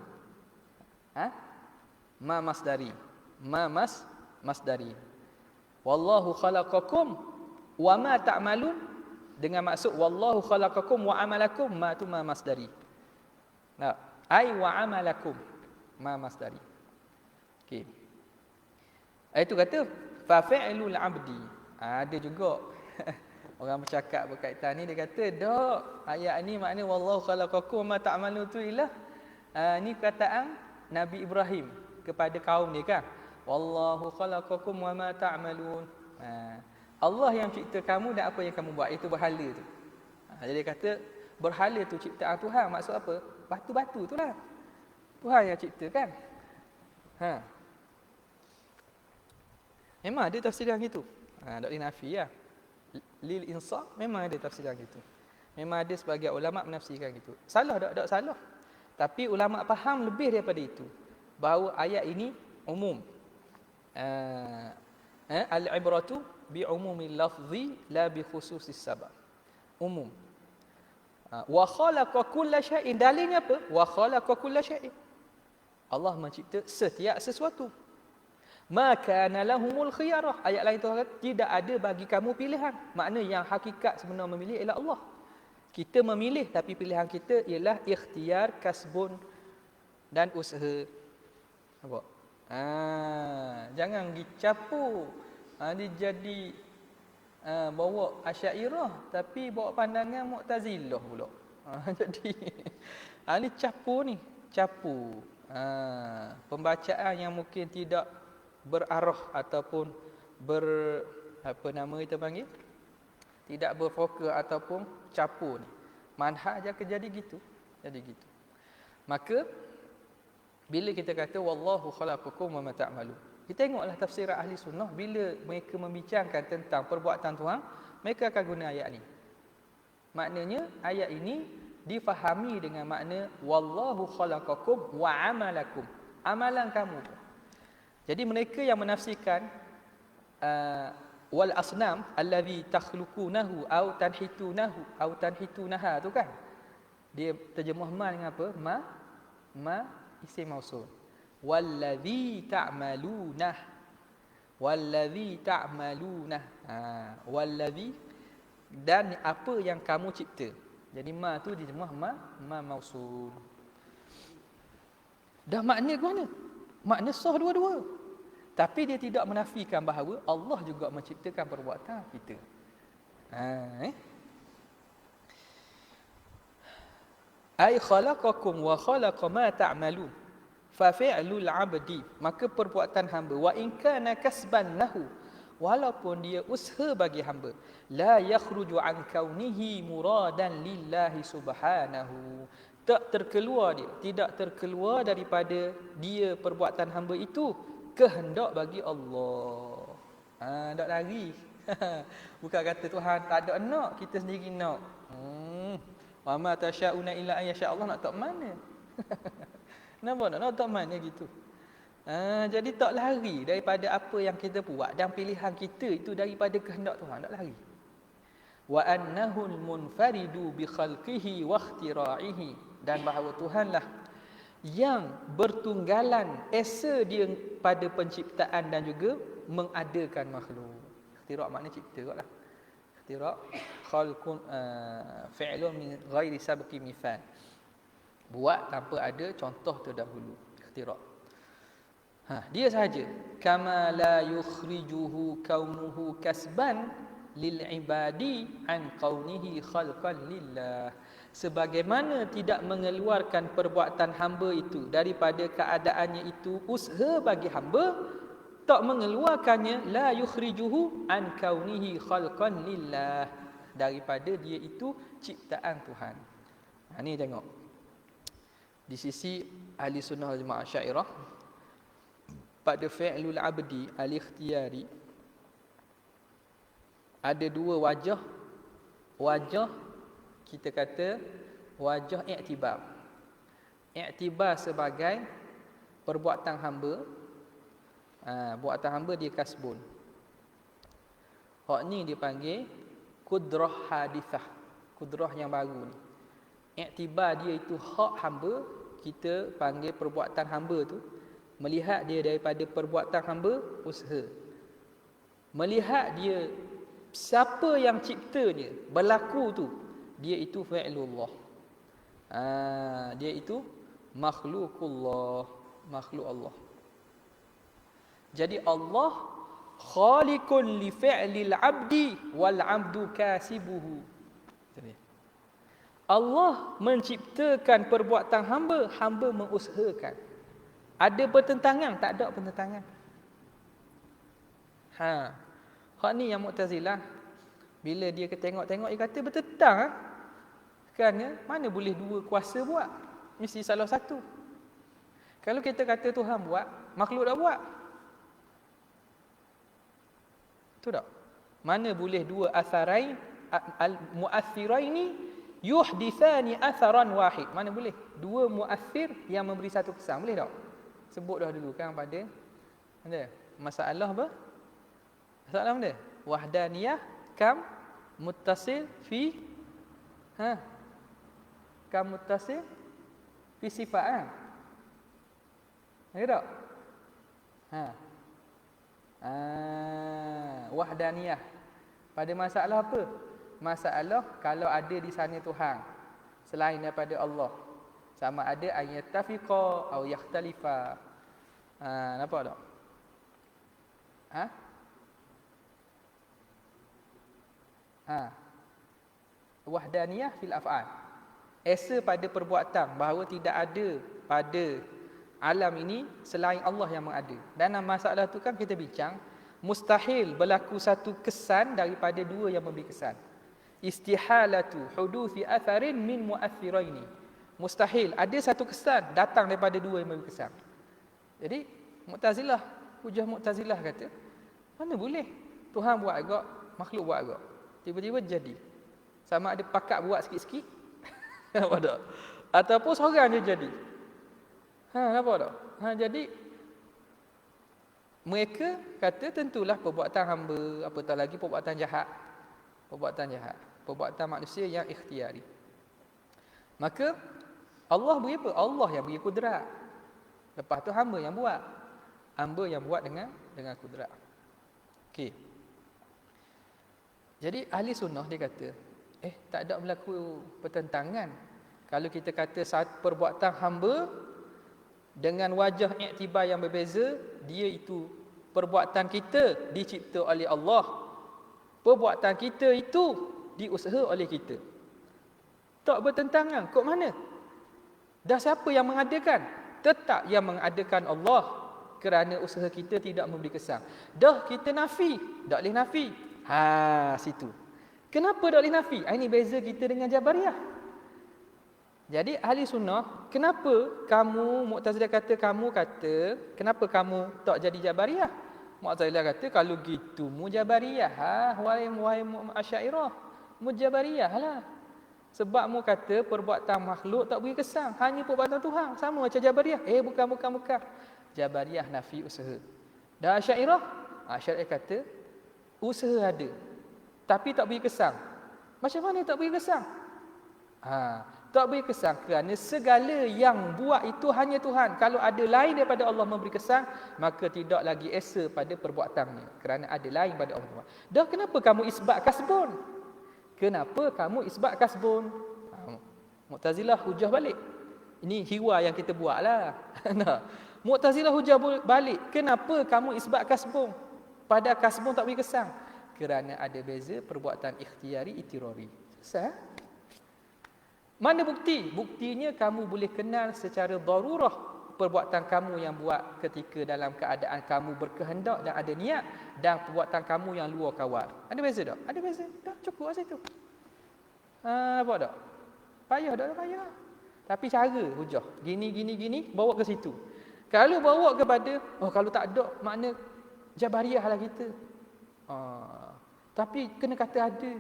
Ma masdari. Masdari. Wallahu khalaqakum wa ma ta'malun, dengan maksud wallahu khalaqakum wa amalakum, ma tu ma masdari. Wa amalakum, ma masdari. Okey. Itu kata fa fi'lul 'abdi. Ada juga orang bercakap berkaitan ni, dia kata dak, ayat ni makna wallahu khalaqakum ma ta'malun tu ialah ni perkataan Nabi Ibrahim kepada kaum dia kan. Wallahu khalaqakum wa ma ta'malun. Allah yang cipta kamu dan apa yang kamu buat, itu berhala tu. Jadi dia kata berhala tu ciptaan Tuhan. Maksud apa? Batu-batu tu lah Tuhan yang cipta kan. Memang ada tafsir yang gitu. Tak boleh nafi lah. Lil insaf memang ada tafsiran gitu. Memang ada sebagian ulama menafsirkan gitu. Salah tak salah. Tapi ulama faham lebih daripada itu. Bahawa ayat ini umum. Al-ibratu bi umumil lafzi la bi khususis sabab. Umum. Wa khalaqa kulla syai'in. Dalilnya apa? Wa khalaqa kulla syai'in. Allah mencipta setiap sesuatu. Maka lahumul khiyarah. Ayat lain tu tidak ada bagi kamu pilihan. Makna yang hakikat sebenar memilih ialah Allah. Kita memilih, tapi pilihan kita ialah ikhtiar, kasbun dan usaha. Nampak? Jangan dicapu. Dia jadi bawa Asy'ariyah tapi bawa pandangan Mu'tazilah pula. Jadi ni capu ni, capu. Pembacaan yang mungkin tidak berarah ataupun apa nama kita panggil? Tidak berfokus ataupun capu ni. Manhaj aja jadi gitu. Jadi gitu. Maka bila kita kata wallahu khalaqakum wa ma ta'malun, kita tengoklah tafsir ahli sunnah bila mereka membincangkan tentang perbuatan Tuhan, mereka akan guna ayat ni. Maknanya ayat ini difahami dengan makna wallahu khalaqakum wa amalakum, amalan kamu. Jadi mereka yang menafsirkan wal asnam allazi takhluqunahu au tanhitunahu au tanhitunaha tu kan, dia terjemah ma dengan apa? Ma isim mausul. Wallazi ta'maluna, wallazi ta'maluna, wallazi, dan apa yang kamu cipta. Jadi ma tu dijemah ma mausul. Dah makna ke mana? Makna sah dua-dua. Tapi dia tidak menafikan bahawa Allah juga menciptakan perbuatan kita. Ai khalaqakum wa khalaqa ma ta'malun fa fi'lul 'abdi, maka perbuatan hamba wa in kana kasban lahu, walaupun dia usaha bagi hamba, la yakhruju an kaunihi muradan lillahi subhanahu, tak terkeluar dia, tidak terkeluar daripada dia perbuatan hamba itu kehendak bagi Allah. Tak lari. Bukan kata Tuhan tak ada nak, kita sendiri nak. Wa ma tasyauna illa ay yasha Allah, nak tak mana? Kenapa nak tak mana gitu? Jadi tak lari daripada apa yang kita buat, dan pilihan kita itu daripada kehendak Tuhan, tak lari. Wa annahu al-munfaridu bi khalqihi wa ikhtira'ihi, dan bahawa Tuhanlah yang bertunggalan esa dia pada penciptaan dan juga mengadakan makhluk. Ikhtira' makna cipta kot lah. Ikhtira' khalqun fi'lun min ghairi sabqi mithal, buat tanpa ada contoh terdahulu. Ikhtira'. Dia sahaja. Kama la yukhrijuhu kaunuhu kasban lil ibadi an kaunihi khalqan lillah. Sebagaimana tidak mengeluarkan perbuatan hamba itu daripada keadaannya itu usaha bagi hamba, tak mengeluarkannya la yukhrijuhu an kaunihi khalqan lillah, daripada dia itu ciptaan Tuhan. Ni tengok. Di sisi ahli sunnah wal jamaah Asy'ariyah, pada fi'lul abdi al-ikhtiyari ada dua wajah. Wajah kita kata wajah i'tibar. I'tibar sebagai perbuatan hamba. Buatan hamba dia kasbun. Hak ni dipanggil kudrah hadithah, kudrah yang baru ni. I'tibar dia itu hak hamba, kita panggil perbuatan hamba tu, melihat dia daripada perbuatan hamba usaha. Melihat dia siapa yang cipta dia, berlaku tu, dia itu fi'lullah. Dia itu makhlukullah, makhluk Allah. Jadi Allah khaliqun li fi'lil 'abdi wal 'abdu kasibuhu. Allah menciptakan perbuatan hamba, hamba mengusahakan. Ada pertentangan? Tak ada pertentangan. Hak ni yang Mu'tazilah, bila dia tengok-tengok, dia kata bertentang. Kerana mana boleh dua kuasa buat? Mesti salah satu. Kalau kita kata Tuhan buat, makhluk dah buat. Betul tak? Mana boleh dua atharain al-mu'athiraini yuhdithani atharan wahid? Mana boleh? Dua mu'athir yang memberi satu kesan. Boleh tak? Sebut dah dulu kan pada ada masalah apa? Masalah mana? Wahdaniyah kam muttasil fi kam muttasil fi sifat. Ada tak? Wahdaniyah. Pada masalah apa? Masalah kalau ada di sana Tuhan selain daripada Allah, sama ada ayattafiqa atau yakhtalifa. Nampak tak? Wahdaniyah fil af'al. esa pada perbuatan, bahawa tidak ada pada alam ini selain Allah yang mengada. Dan dalam masalah tu kan kita bincang, mustahil berlaku satu kesan daripada dua yang memberi kesan. Istihalatu huduthi atharin min muathiraini. Mustahil ada satu kesan datang daripada dua yang memberi kesan. Jadi Mu'tazilah, hujah Mu'tazilah kata, mana boleh Tuhan buat agak, makhluk buat agak, tiba-tiba jadi. Sama ada pakat buat sikit-sikit, nampak tak? Ataupun seorang je jadi. Nampak tak? Jadi mereka kata tentulah perbuatan hamba, apatah lagi perbuatan jahat. Perbuatan manusia yang ikhtiari. Maka Allah beri apa? Allah yang beri kudrat. Lepas tu hamba yang buat. Hamba yang buat dengan kudrat. Okey. Jadi ahli sunnah dia kata, tak ada berlaku pertentangan kalau kita kata perbuatan hamba dengan wajah iktibar yang berbeza, dia itu perbuatan kita dicipta oleh Allah. Perbuatan kita itu diusaha oleh kita. Tak bertentangan. Kok mana? Dah siapa yang mengadakan? Tetap yang mengadakan Allah, kerana usaha kita tidak memberi kesan. Dah kita nafi, tak boleh nafi. Situ. Kenapa tak boleh nafi? Ini beza kita dengan Jabariyah. Jadi ahli sunnah, kenapa kamu Mu'tazilah kata kenapa kamu tak jadi Jabariyah? Mu'tazilah kata kalau gitu mu Jabariyah, wahai Asy'ariyah, mu Jabariyah lah. Sebab mu kata perbuatan makhluk tak beri kesan, hanya perbuatan Tuhan, sama macam Jabariyah. Bukan. Jabariyah nafi usaha. Dan Asy'ariyah kata usaha ada, tapi tak beri kesan. Macam mana tak beri kesan? Tak beri kesan kerana segala yang buat itu hanya Tuhan. Kalau ada lain daripada Allah memberi kesan, maka tidak lagi esa pada perbuatannya, kerana ada lain pada Allah. Dah kenapa kamu isbat kasbun? Mu'tazilah hujah balik. Ini hiwa yang kita buat lah. Mu'tazilah hujah balik. Kenapa kamu isbat kasbun? Pada kasbun tak beri kesan. Kerana ada beza perbuatan ikhtiari, itirari. Selesai? Mana bukti? Buktinya kamu boleh kenal secara darurah perbuatan kamu yang buat ketika dalam keadaan kamu berkehendak dan ada niat, dan perbuatan kamu yang luar kawal. Ada beza tak? Ada beza. Dah cukup kat situ. Apa tak? Payah tak? Payah. Tapi cara hujah. Gini, bawa ke situ. Kalau bawa kepada, kalau tak ada, makna Jabariyah lah kita. Tapi kena kata ada.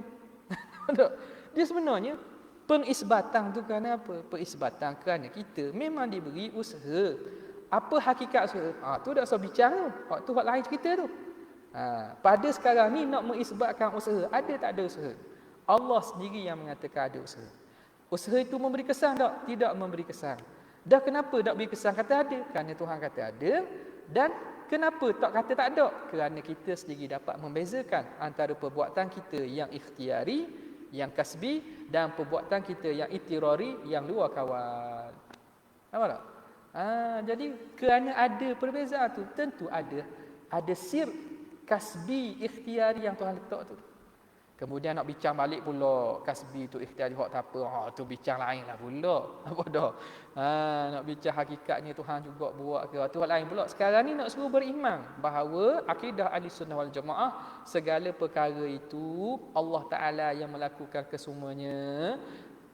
Dia sebenarnya pengisbatan tu kerana apa? Pengisbatan kerana kita memang diberi usaha. Apa hakikat usaha? Tu dah usah bincang. Tu hak lain cerita tu. Pada sekarang ni nak mengisbatkan usaha, ada tak ada usaha? Allah sendiri yang mengatakan ada usaha. Usaha itu memberi kesan tak? Tidak memberi kesan. Dah kenapa tak beri kesan kata ada? Kerana Tuhan kata ada. Dan kenapa tak kata tak ada? Kerana kita sendiri dapat membezakan antara perbuatan kita yang ikhtiari, yang kasbi, dan perbuatan kita yang itirari, yang luar kawal. Nampak tak? Jadi kerana ada perbezaan tu, tentu ada sir kasbi ikhtiari yang Tuhan letak tu. Kemudian nak bincang balik pula kasbi tu ikhtiari hak tak apa, tu bincang lain lah pula. Apa dah? Nak bincang hakikatnya Tuhan juga buat ke, tu hak lain pula. Sekarang ni nak suruh beriman bahawa akidah Ahlussunnah wal Jamaah, segala perkara itu Allah Taala yang melakukan kesemuanya.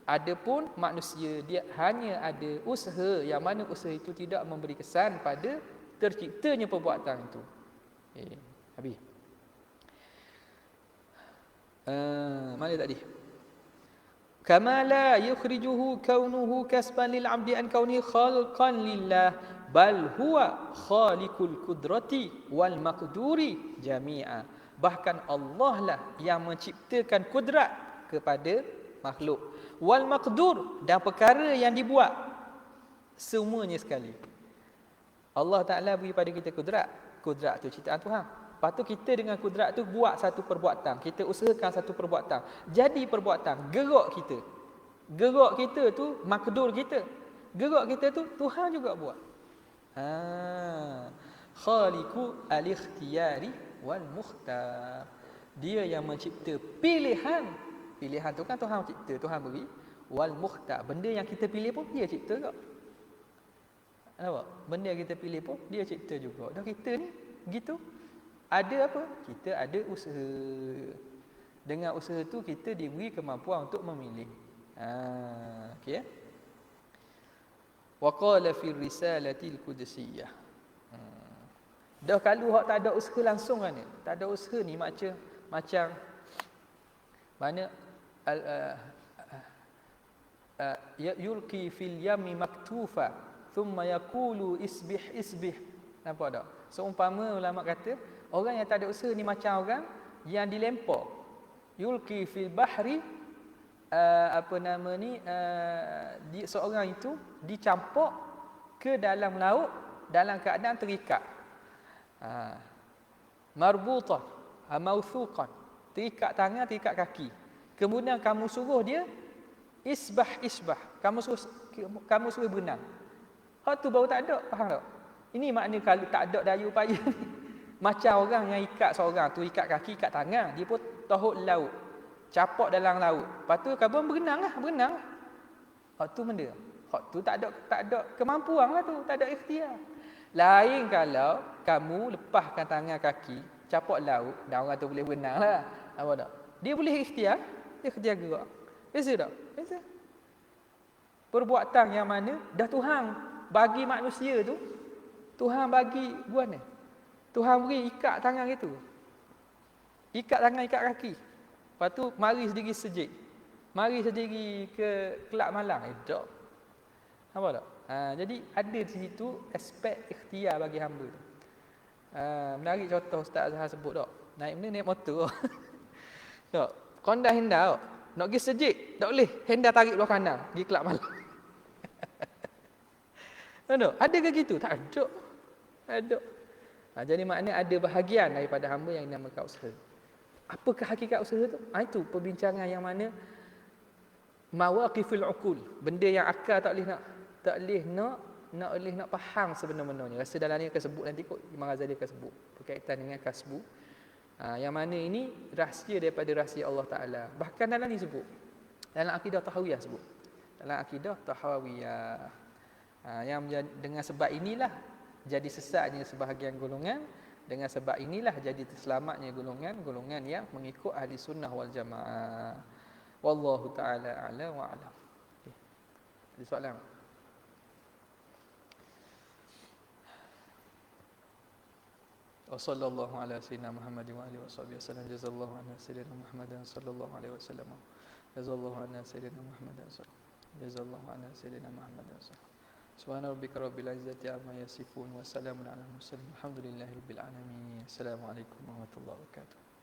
Adapun manusia, dia hanya ada usaha, yang mana usaha itu tidak memberi kesan pada terciptanya perbuatan itu. Habis. Mana tadi? Kama la yukhrijuhu kaunuhu kasban lil 'abdi an kauni khalqan lillah, bal huwa khaliqul qudrati wal maqduri jami'a. Bahkan Allah lah yang menciptakan kudrat kepada makhluk, wal maqdur, dan perkara yang dibuat semuanya sekali. Allah Taala beri pada kita kudrat. Kudrat tu ciptaan Tuhan. Lepas tu kita dengan kudrat tu buat satu perbuatan. Kita usahakan satu perbuatan. Jadi perbuatan. Gerak kita. Gerak kita tu makdur kita. Gerak kita tu Tuhan juga buat. Khaliqu al-ikhtiyari wal mukhtar. Dia yang mencipta pilihan. Pilihan tu kan Tuhan cipta, Tuhan beri. wal mukhtar. Benda yang kita pilih pun dia cipta kok. Nampak? Benda yang kita pilih pun dia cipta juga. Dan kita ni gitu. Ada apa? Kita ada usaha. Dengan usaha tu kita diberi kemampuan untuk memilih. Okey. Wa qala fi risalatil qudsiyah. Dah kalau hak tak ada usaha langsung kan ni. Tak ada usaha ni macam mana yulqi fil yami maktufa thumma yaqulu isbih. Nampak tak? Seumpama ulama kata orang yang tak ada usaha ni macam orang yang dilempar. Yulqi fil bahri seorang itu dicampak ke dalam laut dalam keadaan terikat. Marbutah, mawthuqan, terikat tangan, terikat kaki. Kemudian kamu suruh dia isbah. Kamu suruh berenang. Hak tu baru tak ada, faham tak? Ini makna kalau tak ada daya upaya ni. Macam orang yang ikat seorang tu, ikat kaki, ikat tangan, dia pun tahut laut. Capak dalam laut. Lepas tu kamu berenang lah. Hak tu benda. Hak tu tak ada kemampuan lah tu, tak ada ikhtiar. Lain kalau kamu lepaskan tangan kaki, capak laut, dan orang tu boleh berenang lah. Apa tak? Dia boleh ikhtiar, dia ikhtiar gerak. Biasa tak? Biasa. Perbuatan yang mana dah Tuhan bagi manusia tu, Tuhan bagi buat ni. Tuhan beri ikat tangan itu. Ikat tangan, ikat kaki. Lepas tu mari sendiri sejik. Mari sendiri ke Kelab Malang. Tak. Nampak tak? Jadi ada di situ aspek ikhtiar bagi hamba tu. Menarik contoh Ustaz Azhar sebut tak? Naik mana? Naik motor. Tak. Kondah hendak tak? Nak pergi sejik, tak boleh. Hendak tarik belah kanan, pergi Kelab Malang. Tak? Ada ke gitu? Tak ada. Ada. Jadi maknanya ada bahagian daripada hamba yang dinamakan usaha. Apakah hakikat usaha tu? Itu perbincangan yang mana mawaqiful uqul, benda yang akal tak boleh nak faham sebenar-benarnya. Rasa dalam ni akan sebut nanti kot, Imam Ghazali akan sebut berkaitan dengan kasbu. Yang mana ini rahsia daripada rahsia Allah Taala. Bahkan dalam ni sebut, dalam akidah tahawiyah sebut. Dalam akidah tahawiyah. Yang dengan sebab inilah jadi sesatnya sebahagian golongan. Dengan sebab inilah jadi terselamatnya golongan yang mengikut ahli sunnah wal jamaah. Wallahu ta'ala a'la wa a'lam. Okay. Ada soalan? Wa sallallahu ala sayyidina Muhammad wa alihi washabihi wasallam. Jazallahu anna sayyidina Muhammadan sallallahu alaihi wasallam. Jazallahu anna sayyidina Muhammadan sallallahu. Jazallahu anna sayyidina Muhammadan sallallahu. Subhana rabbika rabbil izzati amma yasifun wa salamun alal mursalin. Alhamdulillahirabbil alamin. Assalamualaikum warahmatullahi wabarakatuh.